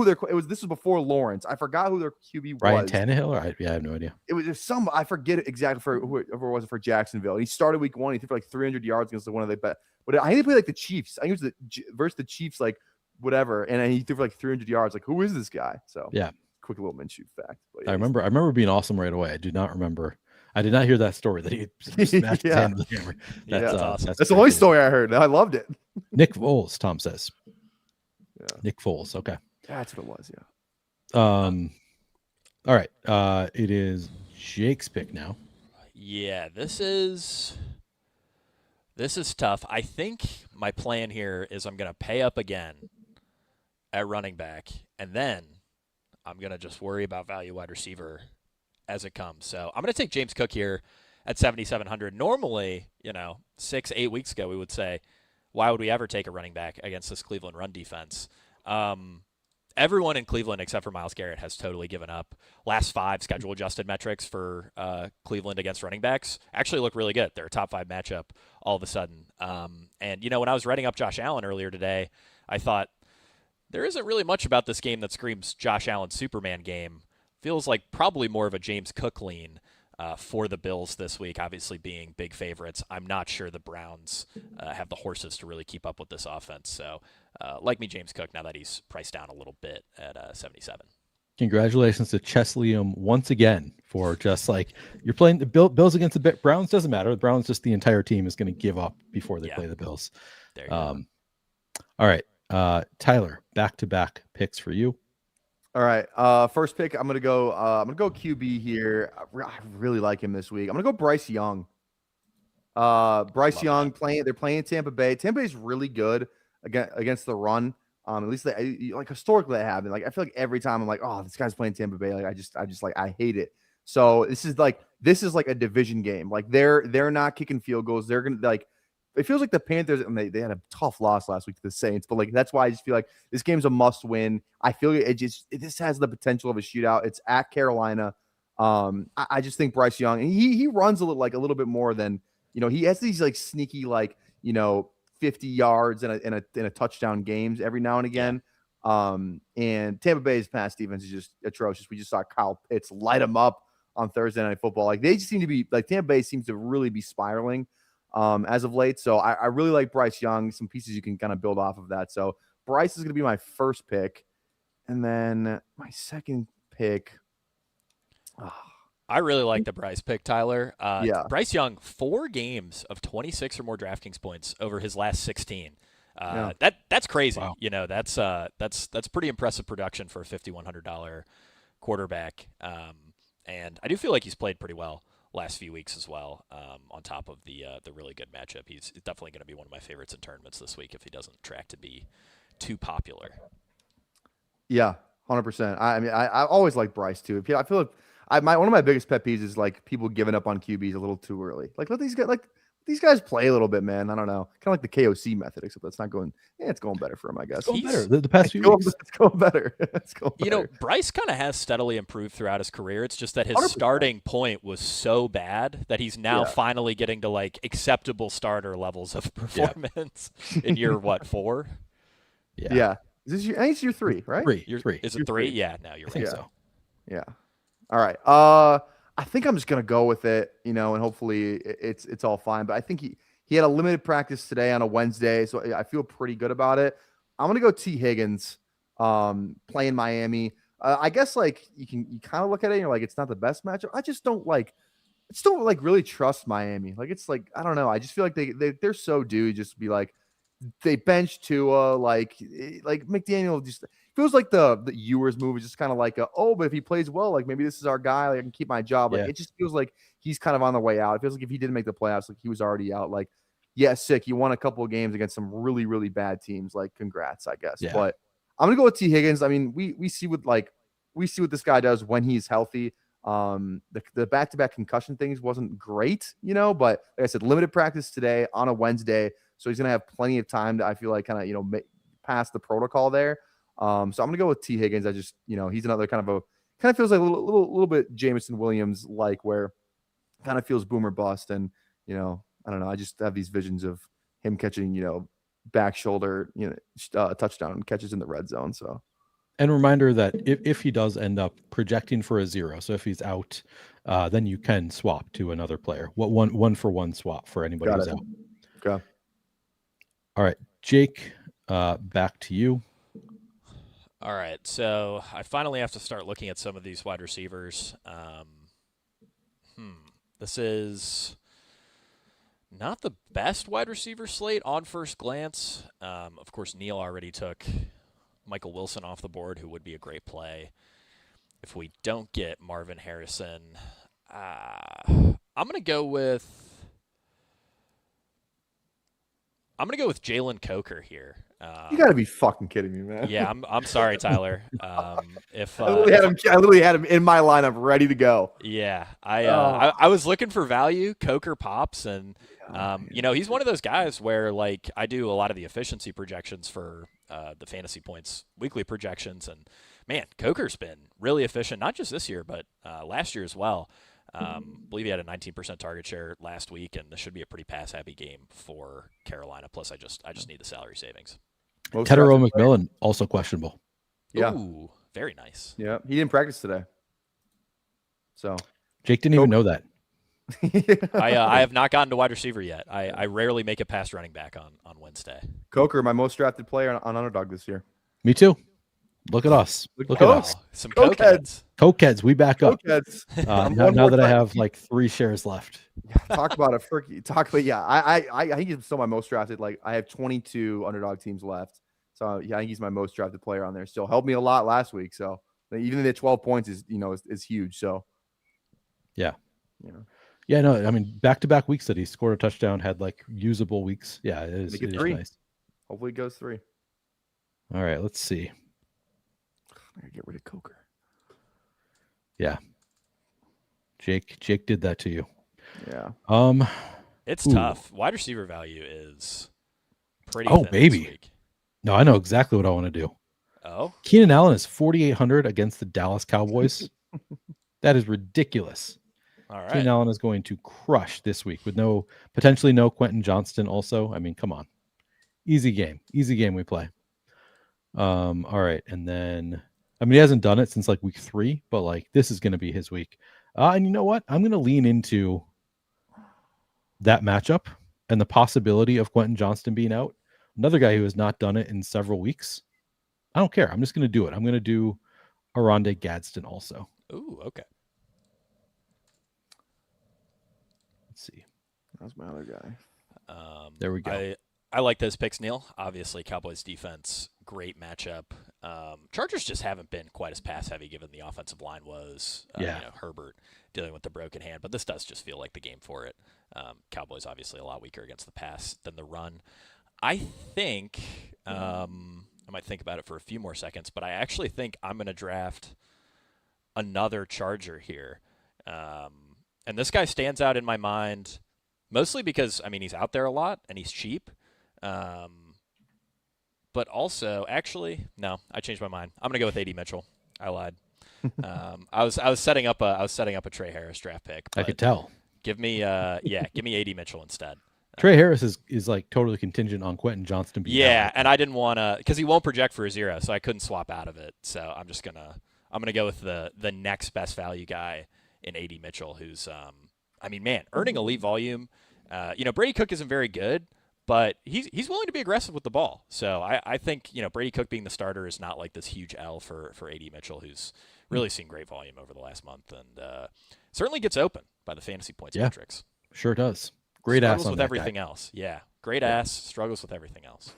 this was before Lawrence. I forgot who their QB was. Ryan Tannehill? Or I have no idea. It was just I forget exactly for whoever it was for Jacksonville. He started week 1. He threw for like 300 yards against one of the best. But I think they played like the Chiefs. I think it was versus the Chiefs, like, whatever, and he threw for like 300 yards. Like, who is this guy? So yeah, quick little Minshew fact. But yeah, I remember being awesome right away. I did not remember. I did not hear that story that he smashed his hand with the hammer. That's awesome. That's the only story I heard. I loved it. Nick Foles, Tom says. Yeah, Nick Foles. Okay, that's what it was. Yeah. All right. It is Jake's pick now. Yeah, this is tough. I think my plan here is I'm going to pay up again at running back, and then I'm going to just worry about value wide receiver as it comes. So I'm going to take James Cook here at 7,700. Normally, 6-8 weeks ago, we would say, why would we ever take a running back against this Cleveland run defense? Everyone in Cleveland except for Myles Garrett has totally given up. Last 5 schedule adjusted metrics for Cleveland against running backs actually look really good. They're a top 5 matchup all of a sudden. And when I was writing up Josh Allen earlier today, I thought there isn't really much about this game that screams Josh Allen Superman game. Feels like probably more of a James Cook lean for the Bills this week, obviously being big favorites. I'm not sure the Browns have the horses to really keep up with this offense. So like me, James Cook, now that he's priced down a little bit at 77. Congratulations to Chesleyum once again for just like you're playing the Bills against the Browns. Doesn't matter. The Browns, just the entire team is going to give up before they play the Bills. There you go. All right. Tyler, back-to-back picks for you. All right. First pick, I'm gonna go QB here. I really like him this week. I'm gonna go Bryce Young. Bryce Young they're playing Tampa Bay. Tampa Bay is really good against the run. At least historically they have. And like I feel like every time I'm like, oh, this guy's playing Tampa Bay. Like I hate it. So this is like a division game. Like they're not kicking field goals. They're gonna like. It feels like the Panthers, and they had a tough loss last week to the Saints, but like that's why I just feel like this game's a must win. I feel like this has the potential of a shootout. It's at Carolina. I just think Bryce Young, and he runs a little bit more than he has these like sneaky 50 yards in a touchdown games every now and again. And Tampa Bay's pass defense is just atrocious. We just saw Kyle Pitts light them up on Thursday Night Football. Like they just seem to be like Tampa Bay seems to really be spiraling as of late. So I really like Bryce Young. Some pieces you can kind of build off of that. So Bryce is going to be my first pick. And then my second pick. I really like the Bryce pick, Tyler. Yeah. Bryce Young, 4 games of 26 or more DraftKings points over his last 16. That's crazy. Wow. That's pretty impressive production for a $5,100 quarterback. And I do feel like he's played pretty well last few weeks as well. On top of the really good matchup, he's definitely going to be one of my favorites in tournaments this week if he doesn't track to be too popular. Yeah, 100%. I mean, I always like Bryce too. I feel like one of my biggest pet peeves is like people giving up on QBs a little too early. Like let these guys play a little bit, man. I don't know, kind of like the KOC method, except that's not going. Yeah, it's going better for him, I guess. It's going better the past few weeks. It's going better. It's going better. You know, Bryce kind of has steadily improved throughout his career. It's just that his 100%. starting point was so bad that he's now finally getting to like acceptable starter levels of performance in year 4? Yeah. Is this I think it's year 3, right? Three. Is it 3? Yeah, no, you're I think right. so. Yeah. All right. I think I'm just gonna go with it, and hopefully it's all fine. But I think he had a limited practice today on a Wednesday, so I feel pretty good about it. I'm gonna go T. Higgins, playing Miami. I guess like you kind of look at it and you're like, it's not the best matchup. I just don't really trust Miami. Like it's like I don't know. I just feel like they're so due just to be like they bench Tua like McDaniel just feels like the Ewers move is just kind of like but if he plays well, like maybe this is our guy. Like I can keep my job. Like it just feels like he's kind of on the way out. It feels like if he didn't make the playoffs, like he was already out. Like sick. He won a couple of games against some really really bad teams. Like congrats, I guess. Yeah. But I'm gonna go with T. Higgins. I mean, we see what this guy does when he's healthy. The back-to-back concussion things wasn't great, but like I said, limited practice today on a Wednesday, so he's gonna have plenty of time to, I feel like, kind of pass the protocol there. So I'm gonna go with T. Higgins. I just he's another kind of feels like a little bit Jameson Williams like, where kind of feels boomer bust, and I don't know. I just have these visions of him catching back shoulder touchdown catches in the red zone. So. And reminder that if he does end up projecting for a 0, so if he's out, then you can swap to another player. What one for one swap for anybody who's out. Okay. All right, Jake, back to you. All right, so I finally have to start looking at some of these wide receivers. This is not the best wide receiver slate on first glance. Of course, Neil already took Michael Wilson off the board, who would be a great play. If we don't get Marvin Harrison, I'm gonna go with Jalen Coker here. You gotta be fucking kidding me, man. Yeah, I'm sorry, Tyler. I literally had him in my lineup ready to go. Yeah, I was looking for value. Coker pops, and he's one of those guys where like I do a lot of the efficiency projections for the fantasy points weekly projections, and man, Coker's been really efficient, not just this year, but last year as well. I believe he had a 19% target share last week, and this should be a pretty pass-happy game for Carolina. Plus, I just need the salary savings. Tedero McMillan also questionable. Yeah. Ooh, very nice. Yeah, he didn't practice today. So Jake didn't even know that. I have not gotten to wide receiver yet. I rarely make it past running back on Wednesday. Coker, my most drafted player on Underdog this year. Me too. Look at us. Look at us. Some Cokeheads. Cokeheads, we back up. Cokeheads. Now that I have like 3 shares left. Talk about a freaky. I think he's still my most drafted. Like I have 22 Underdog teams left. So yeah, I think he's my most drafted player on there. Still helped me a lot last week. So even the 12 points is huge. So yeah. Yeah, no, I mean back-to-back weeks that he scored a touchdown, had like usable weeks. Yeah, it is nice. Hopefully it goes 3. All right, let's see. I gotta get rid of Coker. Yeah. Jake did that to you. Yeah. It's tough. Wide receiver value is pretty thin baby. this week. No, I know exactly what I want to do. Oh? Keenan Allen is 4,800 against the Dallas Cowboys. That is ridiculous. All right. Keenan Allen is going to crush this week with potentially no Quentin Johnston also. I mean, come on. Easy game we play. All right. And then, I mean, he hasn't done it since like week 3, but like this is going to be his week. And you know what? I'm going to lean into that matchup and the possibility of Quentin Johnston being out. Another guy who has not done it in several weeks. I don't care. I'm just going to do it. I'm going to do Aronde Gadsden also. Ooh, okay. Let's see. That's my other guy. There we go. I like those picks, Neil. Obviously, Cowboys defense, great matchup. Chargers just haven't been quite as pass-heavy given the offensive line was. Herbert dealing with the broken hand, but this does just feel like the game for it. Cowboys obviously a lot weaker against the pass than the run. I think I might think about it for a few more seconds, but I actually think I'm going to draft another Charger here. And this guy stands out in my mind mostly because, I mean, he's out there a lot and he's cheap. But also, actually, no, I changed my mind. I'm gonna go with AD Mitchell. I lied. I was setting up a Trey Harris draft pick. I could tell. Give me AD Mitchell instead. Trey Harris is like totally contingent on Quentin Johnston being out. And I didn't want to because he won't project for a 0, so I couldn't swap out of it. So I'm gonna go with the next best value guy in AD Mitchell, who's I mean, man, earning elite volume. Brady Cook isn't very good, but he's willing to be aggressive with the ball. So I think Brady Cook being the starter is not like this huge L for AD Mitchell, who's really seen great volume over the last month and certainly gets open by the fantasy points metrics. Sure does. Great struggles ass on with that everything guy. else. Yeah, great ass, struggles with everything else.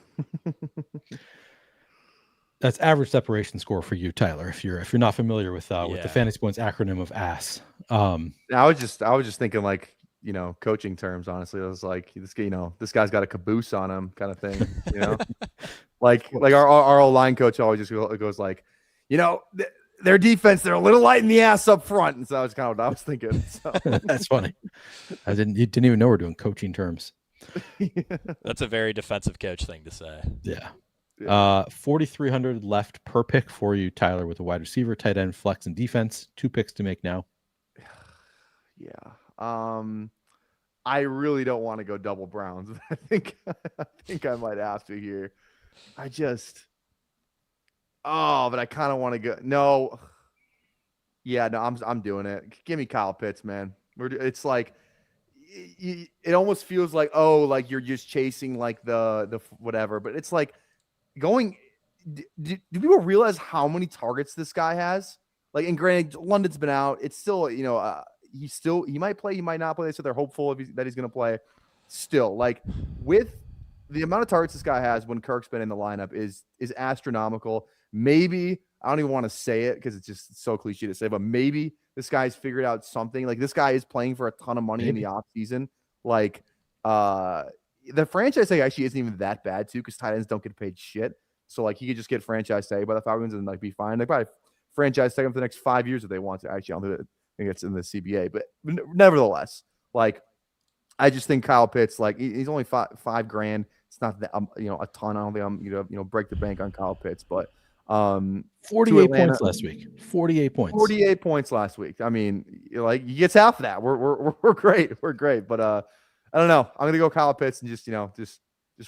That's average separation score for you, Tyler. If you're not familiar with the fantasy points acronym of ASS. I was just thinking like coaching terms. Honestly, I was like this guy's got a caboose on him kind of thing. Like our old line coach always just goes like, their defense, they're a little light in the ass up front. And so that was kind of what I was thinking. So. That's funny. You didn't even know we're doing coaching terms. That's a very defensive coach thing to say. Yeah. 4,300 left per pick for you, Tyler, with a wide receiver, tight end, flex, and defense. 2 picks to make now. Yeah. I really don't want to go double Browns. I think I might have to here. But I kind of want to go. No. Yeah, no, I'm doing it. Give me Kyle Pitts, man. It's like it almost feels like like you're just chasing like the whatever, but it's like going. Do people realize how many targets this guy has? Like, and granted, London's been out. It's still he might play, he might not play. So they're hopeful that he's going to play. Still, like with the amount of targets this guy has when Kirk's been in the lineup is astronomical. Maybe I don't even want to say it because it's just so cliche to say, but maybe this guy's figured out something. Like this guy is playing for a ton of money in the off season. Like the franchise tag actually isn't even that bad too, because tight ends don't get paid shit. So like he could just get franchise tag by the Falcons and like be fine. They probably franchise tag him for the next 5 years if they want to. Actually, I don't think it's in the CBA, but nevertheless, like I just think Kyle Pitts, like he's only $5,000. It's not that a ton. I don't think I'm break the bank on Kyle Pitts, but 48 points last week. 48 points. 48 points last week. I mean, like he gets half of that. We're great. We're great, but I don't know. I'm gonna go Kyle Pitts and just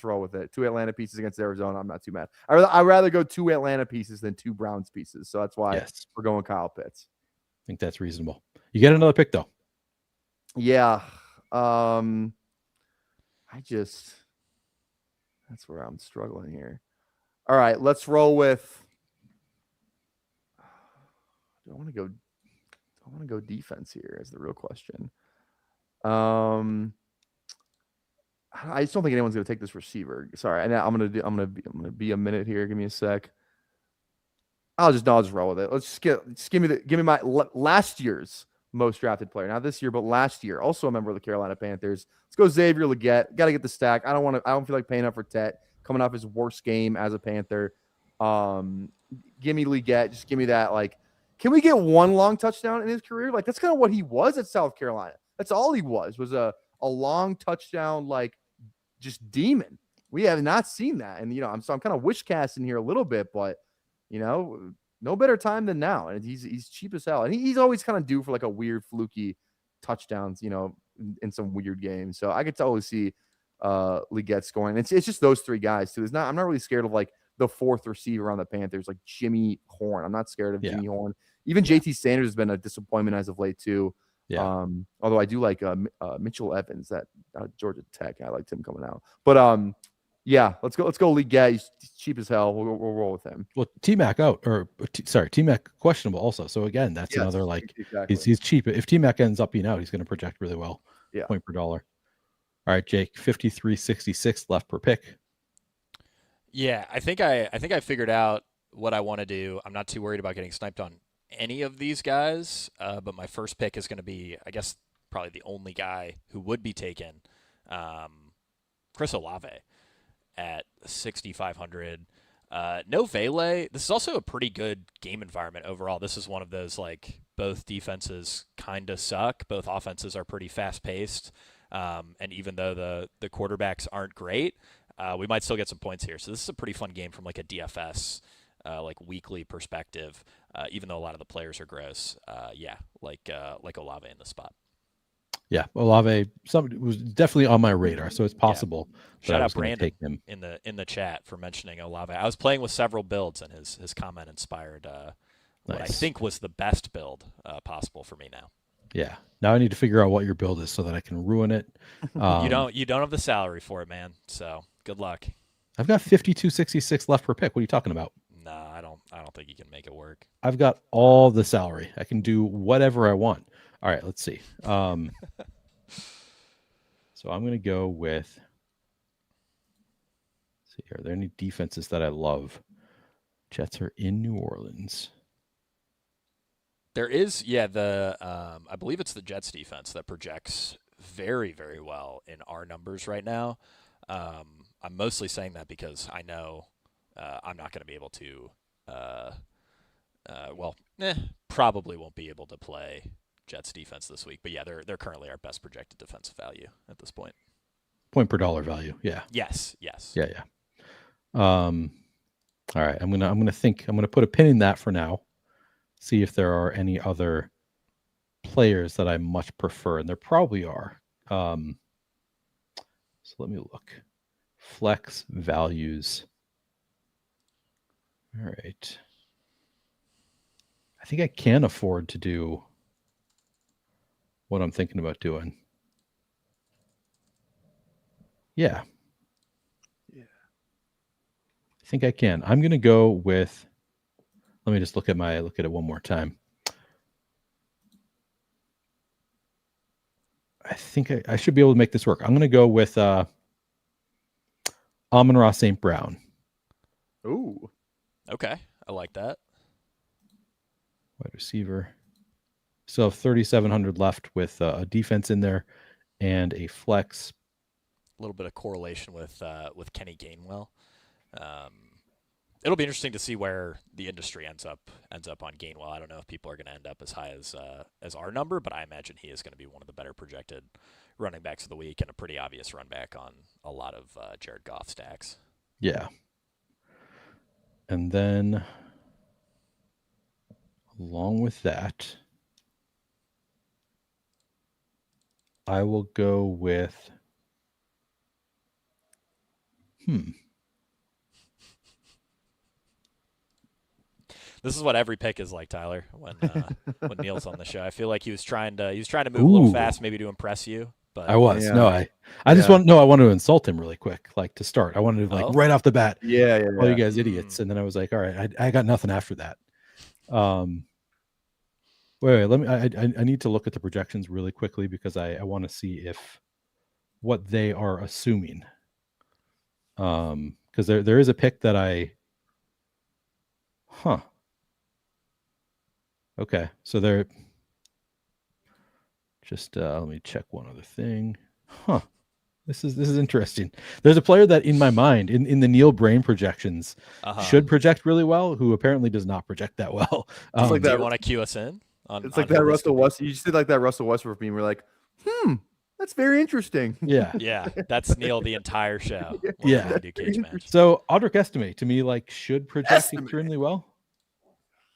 roll with it. 2 Atlanta pieces against Arizona. I'm not too mad. I'd rather go 2 Atlanta pieces than 2 Browns pieces. So that's why we're going Kyle Pitts. I think that's reasonable. You get another pick though. Yeah. That's where I'm struggling here. All right, let's roll with. Do I want to go defense here? Is the real question. I just don't think anyone's going to take this receiver. Sorry, I'm gonna be a minute here. Give me a sec. I'll just roll with it. Let's just give me my last year's most drafted player. Not this year, but last year. Also a member of the Carolina Panthers. Let's go Xavier Legette. Got to get the stack. I don't feel like paying up for Tet coming off his worst game as a Panther. Give me Legette. Just give me that. Like, can we get 1 long touchdown in his career? Like, that's kind of what he was at South Carolina. That's all he was a long touchdown, like just demon. We have not seen that. And, I'm kind of wish casting here a little bit, but no better time than now. And he's cheap as hell. And he's always kind of due for like a weird fluky touchdowns, in some weird games. So I could totally see Legette scoring. It's just those 3 guys too. I'm not really scared of like the 4th receiver on the Panthers, like Jimmy Horn. I'm not scared of Jimmy Horn. Even JT Sanders has been a disappointment as of late too. Yeah. Although I do like Mitchell Evans at Georgia Tech. I liked him coming out. But yeah, let's go Legette. He's cheap as hell. We'll roll with him. Well, T-Mac out, T-Mac questionable also. So again, that's another like exactly. he's cheap. If T-Mac ends up being out, he's going to project really well. Yeah. Point per dollar. All right, Jake, 53.66 left per pick. Yeah, I think I figured out what I want to do. I'm not too worried about getting sniped on any of these guys, but my first pick is going to be, I guess, probably the only guy who would be taken, Chris Olave at 6,500. No Vele. This is also a pretty good game environment overall. This is one of those like both defenses kind of suck, both offenses are pretty fast paced, and even though the quarterbacks aren't great, we might still get some points here. So this is a pretty fun game from like a DFS like weekly perspective. Even though a lot of the players are gross, yeah, like Olave in the spot. Yeah, Olave was definitely on my radar, so it's possible. Shout I out was going to Brandon take him in the chat for mentioning Olave. I was playing with several builds, and his comment inspired what I Nice. think was the best build possible for me now. Yeah. Now I need to figure out what your build is so that I can ruin it. You don't have the salary for it, man. So good luck. I've got 52.66 left per pick. What are you talking about? No, I don't think you can make it work. I've got all the salary. I can do whatever I want. All right, let's see. So I'm going to go with. Let's see, are there any defenses that I love? Jets are in New Orleans. There is, yeah, I believe it's the Jets defense that projects very, very well in our numbers right now. I'm mostly saying that because I know I'm not going to be able to, probably won't be able to play Jets defense this week. But yeah, they're currently our best projected defensive value at this point. Point per dollar value. Yeah. Yes. Yeah. All right. I'm gonna put a pin in that for now. See if there are any other players that I much prefer, and there probably are. So let me look. Flex values. All right. I think I can afford to do what I'm thinking about doing. Yeah. I think I can. I'm going to go with, let me just look at it one more time. I think I should be able to make this work. I'm going to go with Amon-Ra St. Brown. Ooh. Okay. I like that. Wide receiver. So 3,700 left with a defense in there and a flex. A little bit of correlation with Kenny Gainwell. It'll be interesting to see where the industry ends up on Gainwell. I don't know if people are going to end up as high as our number, but I imagine he is going to be one of the better projected running backs of the week and a pretty obvious run back on a lot of Jared Goff stacks. Yeah. And then along with that, I will go with This is what every pick is like, Tyler. When Neil's on the show, I feel like he was trying to move a little fast, maybe to impress you. But I was yeah. I just want to insult him really quick, like to start. I wanted to right off the bat. Yeah. All you guys idiots, and then I was like, all right, I got nothing after that. Wait, let me. I need to look at the projections really quickly because I want to see if what they are assuming. Because there is a pick that Okay, so they're just let me check one other thing. This is interesting. There's a player that in my mind, in the Neil Brain projections, should project really well, who apparently does not project that well. Like do you want to cue us in? It's like that Russell Westbrook. You just did like that Russell Westbrook meme. We're like, that's very interesting. Yeah, that's Neil the entire show. Yeah. We do cage match. So Audric Estimate to me should project extremely well.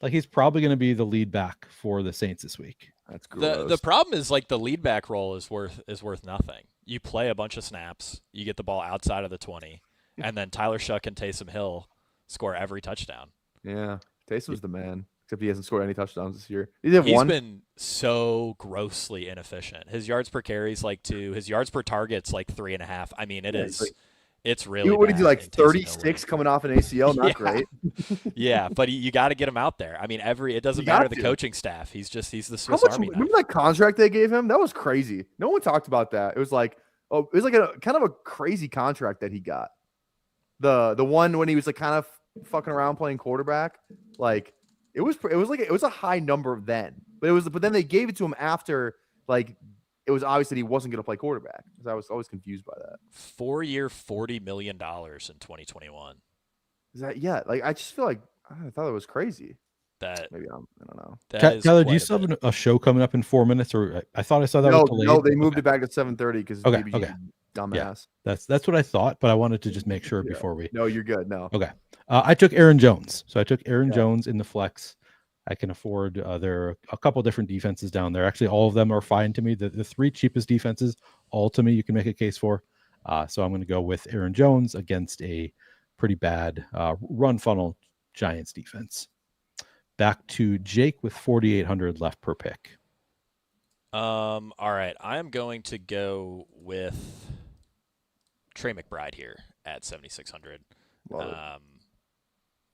Like he's probably going to be the lead back for the Saints this week. That's gross. The problem is like the lead back role is worth nothing. You play a bunch of snaps, you get the ball outside of the 20, and then Tyler Shuck and Taysom Hill score every touchdown. Yeah, Taysom's the man. Except he hasn't scored any touchdowns this year. He's been so grossly inefficient. His yards per carry is like 2. His yards per target's like 3.5. I mean, it's really. What did he do? Like 36 coming off an ACL? Not great. Yeah, but you got to get him out there. I mean, it doesn't matter the coaching staff. He's the Swiss Army knife. Remember that contract they gave him? That was crazy. No one talked about that. It was like a kind of a crazy contract that he got. The one when he was like kind of fucking around playing quarterback, like. It was a high number then, but then they gave it to him after like it was obvious that he wasn't going to play quarterback. Because I was always confused by that. 4-year, $40 million in 2021. Is that like I just feel like I thought it was crazy. That Maybe I don't know. that is Tyler, do you quite a still bit. have a show coming up in 4 minutes? Or I thought I saw that was delayed. No, they moved Okay. it back to 7:30 because Okay. BBG Okay. dumbass. That's what I thought, but I wanted to just make sure Yeah. before we. No, you're good. No. Okay. I took Aaron Jones. So I took Aaron Yeah. Jones in the flex. I can afford. There are a couple different defenses down there. Actually, all of them are fine to me. The three cheapest defenses, all to me, you can make a case for. So I'm going to go with Aaron Jones against a pretty bad run funnel Giants defense. Back to Jake with 4,800 left per pick. All right, I am going to go with Trey McBride here at 7,600.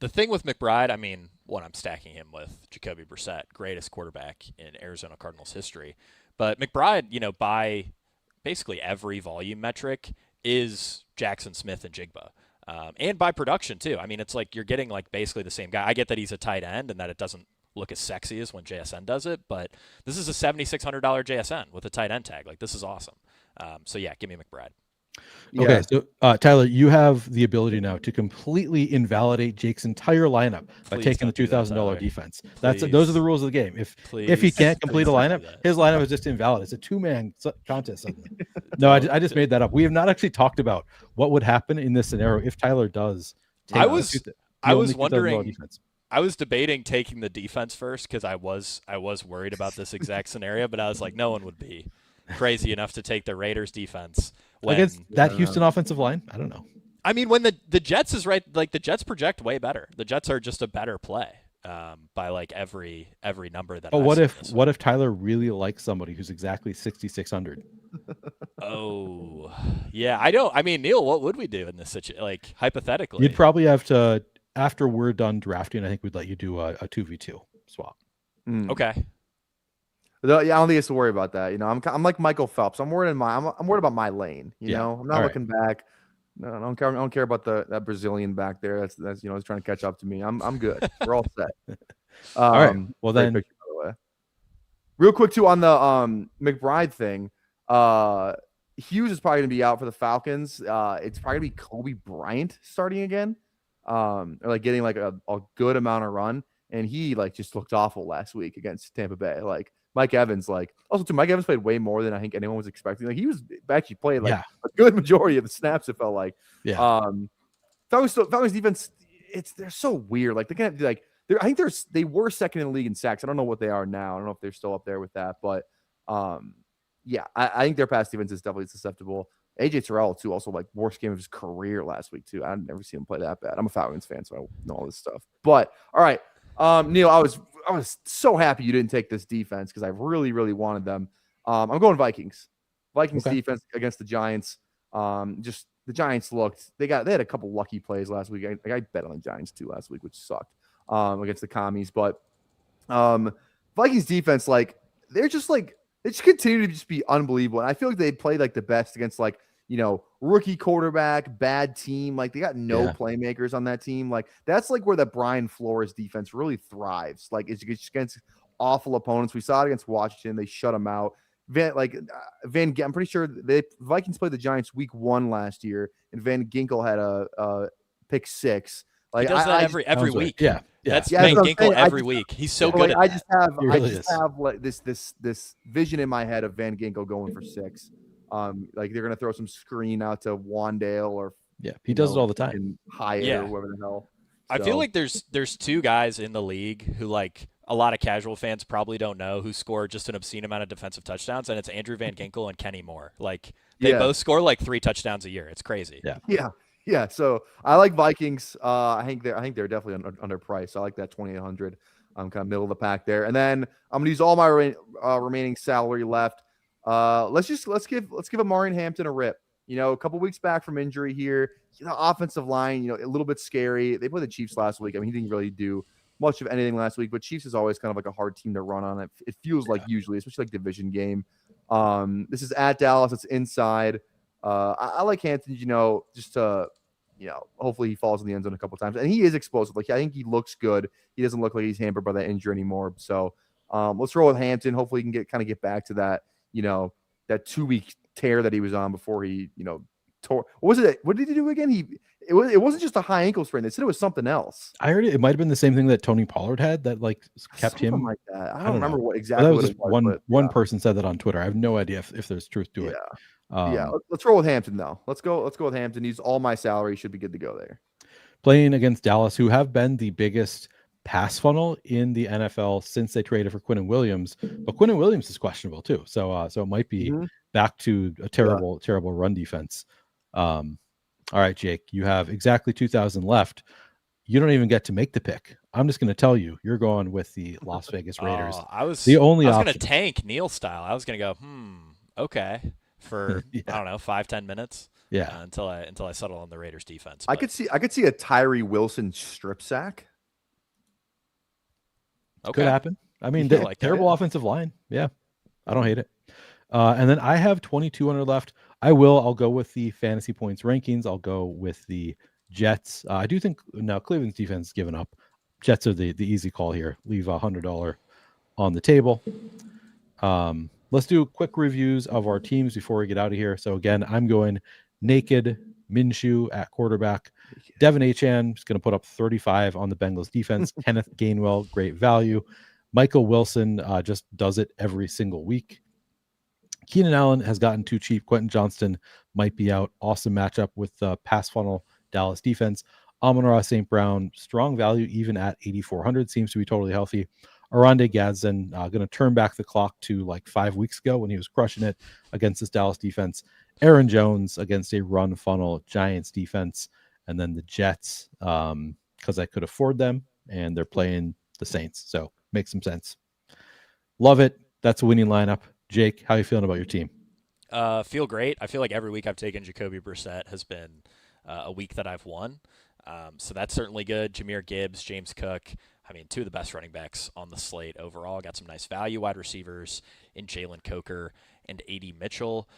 The thing with McBride, I mean, one, I'm stacking him with Jacoby Brissett, greatest quarterback in Arizona Cardinals history. But McBride, by basically every volume metric is Jackson Smith and Jigba. And by production too. I mean, it's like you're getting like basically the same guy. I get that he's a tight end and that it doesn't look as sexy as when JSN does it, but this is a $7,600 JSN with a tight end tag. Like, this is awesome. So yeah, give me McBride. Yeah. Okay, so Tyler, you have the ability now to completely invalidate Jake's entire lineup by taking the $2,000 defense. Those are the rules of the game. If he can't complete a lineup, his lineup is just invalid. It's a two-man contest suddenly. No, I just made that up. We have not actually talked about what would happen in this scenario if Tyler does. I was wondering. I was debating taking the defense first because I was worried about this exact scenario, but I was like, no one would be crazy enough to take the Raiders defense against that Houston offensive line. I don't know. I mean, when the Jets is right, like the Jets project way better. The Jets are just a better play by like every number that. Oh, what if Tyler really likes somebody who's exactly 6,600? Oh, yeah. I mean, Neil, what would we do in this situation? Like, hypothetically, you'd probably have to, after we're done drafting, I think we'd let you do a 2v2 swap. Okay. Yeah, I don't think it's to worry about that. I'm like Michael Phelps. I'm worried about my lane. I'm not looking back. No, I don't care about that Brazilian back there. That's he's trying to catch up to me. I'm good. We're all set. All right. Well then, picture, by the way. Real quick too on the McBride thing. Hughes is probably gonna be out for the Falcons. It's probably gonna be Kobe Bryant starting again. Or like getting like a good amount of run, and he like just looked awful last week against Tampa Bay. Like Mike Evans, Mike Evans played way more than I think anyone was expecting. Like he was actually played like a good majority of the snaps. It felt like. Yeah. Falcons defense, they're so weird. Like they were second in the league in sacks. I don't know what they are now. I don't know if they're still up there with that, but yeah, I think their pass defense is definitely susceptible. AJ Terrell too, also like worst game of his career last week too. I've never seen him play that bad. I'm a Falcons fan, so I know all this stuff. But all right, Neil, I was so happy you didn't take this defense because I really, really wanted them. I'm going Vikings. Defense against the Giants. Just the Giants they had a couple lucky plays last week. I bet on the Giants too last week, which sucked against the commies. But Vikings defense, like they just continue to just be unbelievable. And I feel like they played like the best against like, rookie quarterback, bad team. Like they got no playmakers on that team. Like that's like where the Brian Flores defense really thrives. Like it's against awful opponents. We saw it against Washington. They shut them out. I'm pretty sure the Vikings played the Giants week 1 last year, and Van Ginkel had a pick 6. Like he does that every week. Yeah. That's Van Ginkel every week. He's so good at that. I just have like this vision in my head of Van Ginkel going for 6. Like they're gonna throw some screen out to Wandale or he does it all the time. Hyatt or whatever the hell. I feel like there's 2 guys in the league who like a lot of casual fans probably don't know who score just an obscene amount of defensive touchdowns, and it's Andrew Van Ginkel and Kenny Moore. Like they both score like 3 touchdowns a year. It's crazy. Yeah. So I like Vikings. I think they're definitely underpriced. I like that 2,800. I'm kind of middle of the pack there. And then I'm gonna use all my remaining salary left. Let's give Amari Hampton a rip. A couple weeks back from injury here. Offensive line, a little bit scary. They played the Chiefs last week. I mean, he didn't really do much of anything last week, but Chiefs is always kind of like a hard team to run on. It feels like usually, especially like division game. This is at Dallas. It's inside. I like Hampton, just to, hopefully he falls in the end zone a couple times. And he is explosive. Like I think he looks good. He doesn't look like he's hampered by that injury anymore. So let's roll with Hampton. Hopefully he can get back to that, that 2-week tear that he was on before he, tore. What was it? What did he do again? It wasn't just a high ankle sprain. They said it was something else. I heard it might have been the same thing that Tony Pollard had that like kept Something him like that. I don't don't remember know. what But exactly that was what just it was. one person said that on Twitter. I have no idea if there's truth to it. Yeah. Let's roll with Hampton though. Let's go with Hampton. He's all my salary. Should be good to go there. Playing against Dallas, who have been the biggest pass funnel in the NFL since they traded for Quinnen Williams. But Quinnen Williams is questionable too. So it might be back to a terrible run defense. All right, Jake, you have exactly 2,000 left. You don't even get to make the pick. I'm just going to tell you, you're going with the Las Vegas Raiders. I was going to tank Neil style. I was going to go, okay, for I don't know, 5-10 minutes. Yeah, until I settle on the Raiders defense. I could see a Tyree Wilson strip sack. Okay. Could happen. I mean, like terrible offensive line. Yeah, I don't hate it. And then I have 2,200 left. I'll go with the fantasy points rankings. I'll go with the Jets. I do think now Cleveland's defense has given up. Jets are the easy call here. Leave $100 on the table. Let's do quick reviews of our teams before we get out of here. So again, I'm going naked Minshew at quarterback. Devin Achane is going to put up 35 on the Bengals defense. Kenneth Gainwell, great value. Michael Wilson just does it every single week. Keenan Allen has gotten too cheap. Quentin Johnston might be out. Awesome matchup with the pass funnel Dallas defense. Amon-Ra St. Brown, strong value even at 8,400. Seems to be totally healthy. Arande Gadsden going to turn back the clock to like 5 weeks ago when he was crushing it against this Dallas defense. Aaron Jones against a run funnel Giants defense. And then the Jets because I could afford them and they're playing the Saints. So makes some sense. Love it. That's a winning lineup. Jake, how are you feeling about your team? Feel great. I feel like every week I've taken Jacoby Brissett has been a week that I've won. So that's certainly good. Jahmyr Gibbs, James Cook. I mean, two of the best running backs on the slate overall. Got some nice value wide receivers in Jalen Coker and A.D. Mitchell.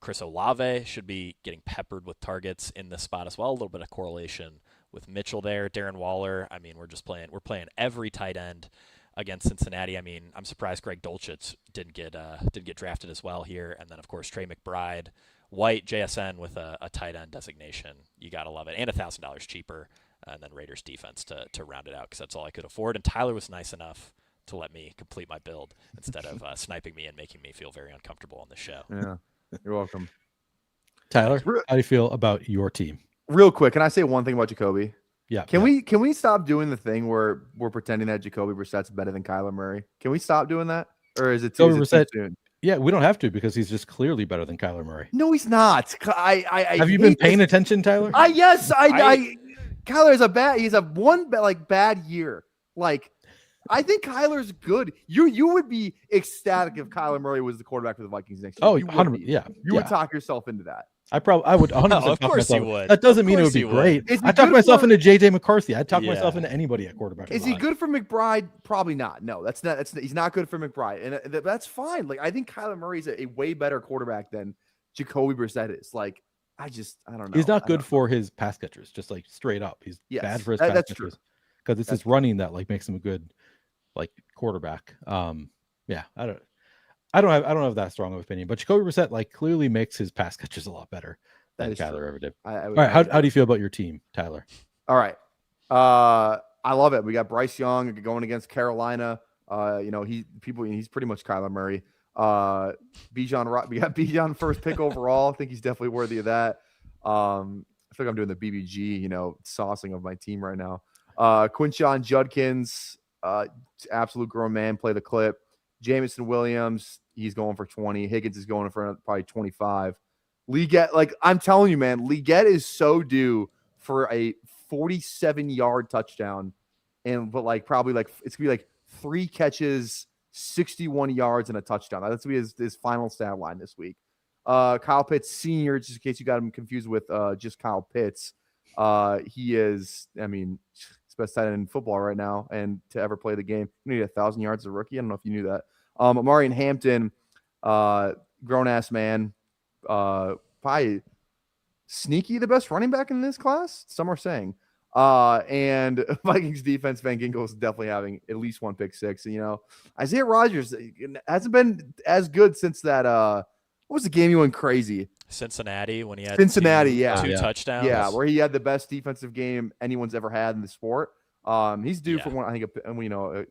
Chris Olave should be getting peppered with targets in this spot as well. A little bit of correlation with Mitchell there. Darren Waller. I mean, we're playing every tight end against Cincinnati. I mean, I'm surprised Greg Dulcich didn't get drafted as well here. And then of course Trey McBride, White, JSN with a tight end designation. You gotta love it, and $1,000 cheaper. And then Raiders defense to round it out because that's all I could afford. And Tyler was nice enough to let me complete my build instead of sniping me and making me feel very uncomfortable on the show. Yeah, you're welcome. Tyler, how do you feel about your team? Real quick, can I say one thing about Jacoby? Yeah. Can we stop doing the thing where we're pretending that Jacoby Brissett's better than Kyler Murray? Can we stop doing that, or is it too soon? Yeah, we don't have to because he's just clearly better than Kyler Murray. No, he's not. Have you been paying attention, Tyler? Yes, Kyler is he's a one bad year. Like, I think Kyler's good. You would be ecstatic if Kyler Murray was the quarterback for the Vikings next year. Oh, 100%. Yeah. You would talk yourself into that. I would 100%. Of course you would. That doesn't mean it would be great. I talked myself into JJ McCarthy. I'd talk myself into anybody at quarterback. Is he good for McBride? Probably not. No, he's not good for McBride, and that's fine. Like, I think Kyler Murray's a way better quarterback than Jacoby Brissett is. Like, I don't know. He's not good for his pass catchers, just like straight up. He's bad for his pass catchers because it's his running that like makes him a good like quarterback. Yeah, I don't have that strong of opinion, but Jacoby Brissett like clearly makes his pass catches a lot better than Kyler ever did. All right, how do you feel about your team, Tyler? All right, I love it. We got Bryce Young going against Carolina. He's pretty much Kyler Murray. Bijan, we got Bijan first pick overall. I think he's definitely worthy of that. I feel like I'm doing the BBG, saucing of my team right now. Quinshon Judkins, absolute grown man, play the clip. Jameson Williams, he's going for 20. Higgins is going for probably 25. Leggett, I'm telling you, man, Leggett is so due for a 47-yard touchdown, but probably it's gonna be 3 catches, 61 yards, and a touchdown. That's gonna be his final stat line this week. Kyle Pitts Sr., just in case you got him confused with just Kyle Pitts, he is, he's best tight end in football right now, and to ever play the game, you need 1,000 yards as a rookie. I don't know if you knew that. Amari Hampton, grown ass man, probably sneaky the best running back in this class. Some are saying. And Vikings defense, Van Ginkel is definitely having at least one pick six. And, Isaiah Rodgers hasn't been as good since that. What was the game he went crazy? Cincinnati when he had Cincinnati, two yeah. touchdowns. Yeah, where he had the best defensive game anyone's ever had in the sport. He's due for one. I think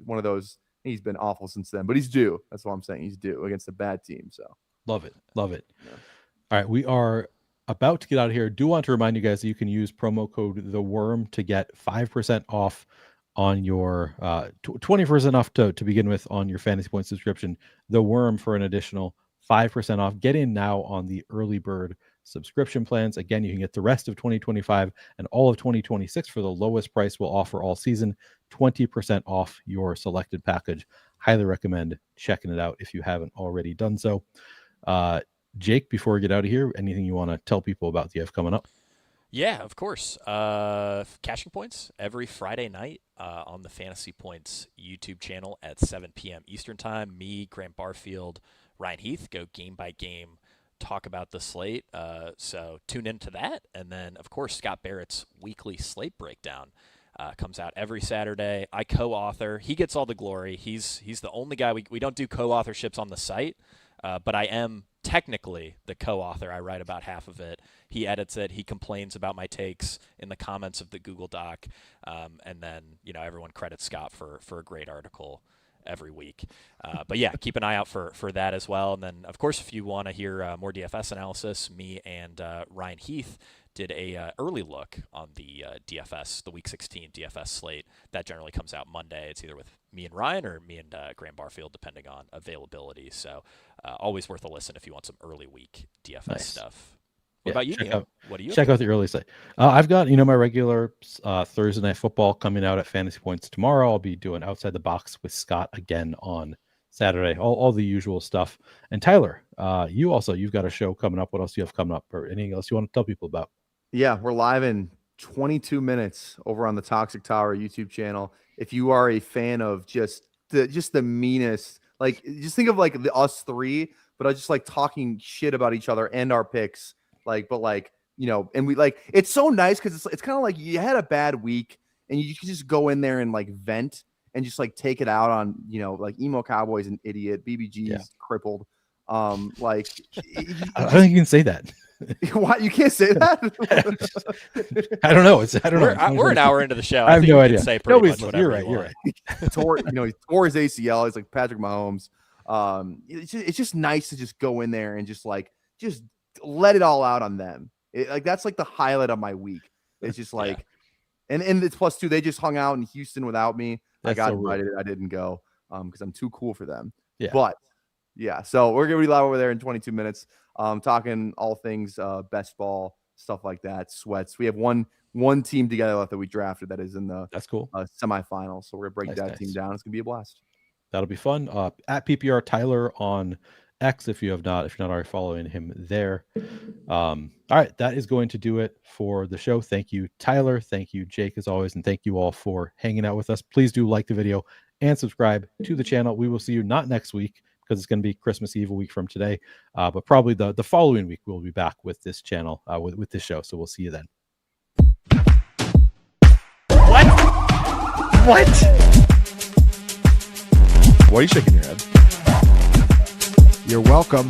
one of those. He's been awful since then, but he's due. That's what I'm saying. He's due against a bad team. So love it. Yeah. All right, we are about to get out of here. Do want to remind you guys that you can use promo code THEWORM to get 5% off on your 20% off to begin with on your Fantasy Point subscription. THEWORM for an additional 5% off. Get in now on the early bird subscription plans. Again, you can get the rest of 2025 and all of 2026 for the lowest price we'll offer all season, 20% off your selected package. Highly recommend checking it out if you haven't already done so. Jake, before we get out of here, anything you want to tell people about the F coming up? Yeah, of course. Cashing Points every Friday night on the Fantasy Points YouTube channel at 7 p.m. Eastern Time. Me, Grant Barfield, Ryan Heath go game by game, talk about the slate. So tune into that. And then, of course, Scott Barrett's weekly slate breakdown comes out every Saturday. I co-author. He gets all the glory. He's the only guy. We don't do co-authorships on the site, but I am technically the co-author. I write about half of it. He edits it. He complains about my takes in the comments of the Google Doc. And then, everyone credits Scott for a great article every week. But yeah, keep an eye out for that as well. And then, of course, if you want to hear more DFS analysis, me and Ryan Heath did a early look on the DFS, the Week 16 DFS slate. That generally comes out Monday. It's either with me and Ryan or me and Graham Barfield, depending on availability. So always worth a listen if you want some early week DFS stuff. What about you, Neil? What do you check out the early slate? I've got my regular Thursday Night Football coming out at Fantasy Points tomorrow. I'll be doing Outside the Box with Scott again on Saturday. All the usual stuff. And Tyler, you've got a show coming up. What else do you have coming up, or anything else you want to tell people about? Yeah, we're live in 22 minutes over on the Toxic Tower YouTube channel. If you are a fan of just the meanest, just think of us three, but I just talking shit about each other and our picks. And we it's so nice because it's kind of like you had a bad week and you can just go in there and vent and just take it out on Emo Cowboy's an idiot, BBG's crippled. I don't think you can say that. What, you can't say that? I don't know. We're an hour into the show. I have no idea. Say pretty much whatever you're right. he tore his ACL. He's like Patrick Mahomes. It's just nice to just go in there and just let it all out on them. That's the highlight of my week. It's just and it's +2. They just hung out in Houston without me. I got invited. I didn't go because I'm too cool for them. Yeah. But yeah, so we're gonna be live over there in 22 minutes. Talking all things best ball, stuff like that, sweats. We have one team together left that we drafted that is in the semifinals. So we're gonna break that team down. It's gonna be a blast. That'll be fun. At PPR Tyler on X, if you're not already following him there. All right, that is going to do it for the show. Thank you, Tyler. Thank you, Jake, as always, and thank you all for hanging out with us. Please do like the video and subscribe to the channel. We will see you not next week, because it's going to be Christmas Eve a week from today, but probably the following week we'll be back with this channel, with this show. So we'll see you then. What? Why are you shaking your head? You're welcome.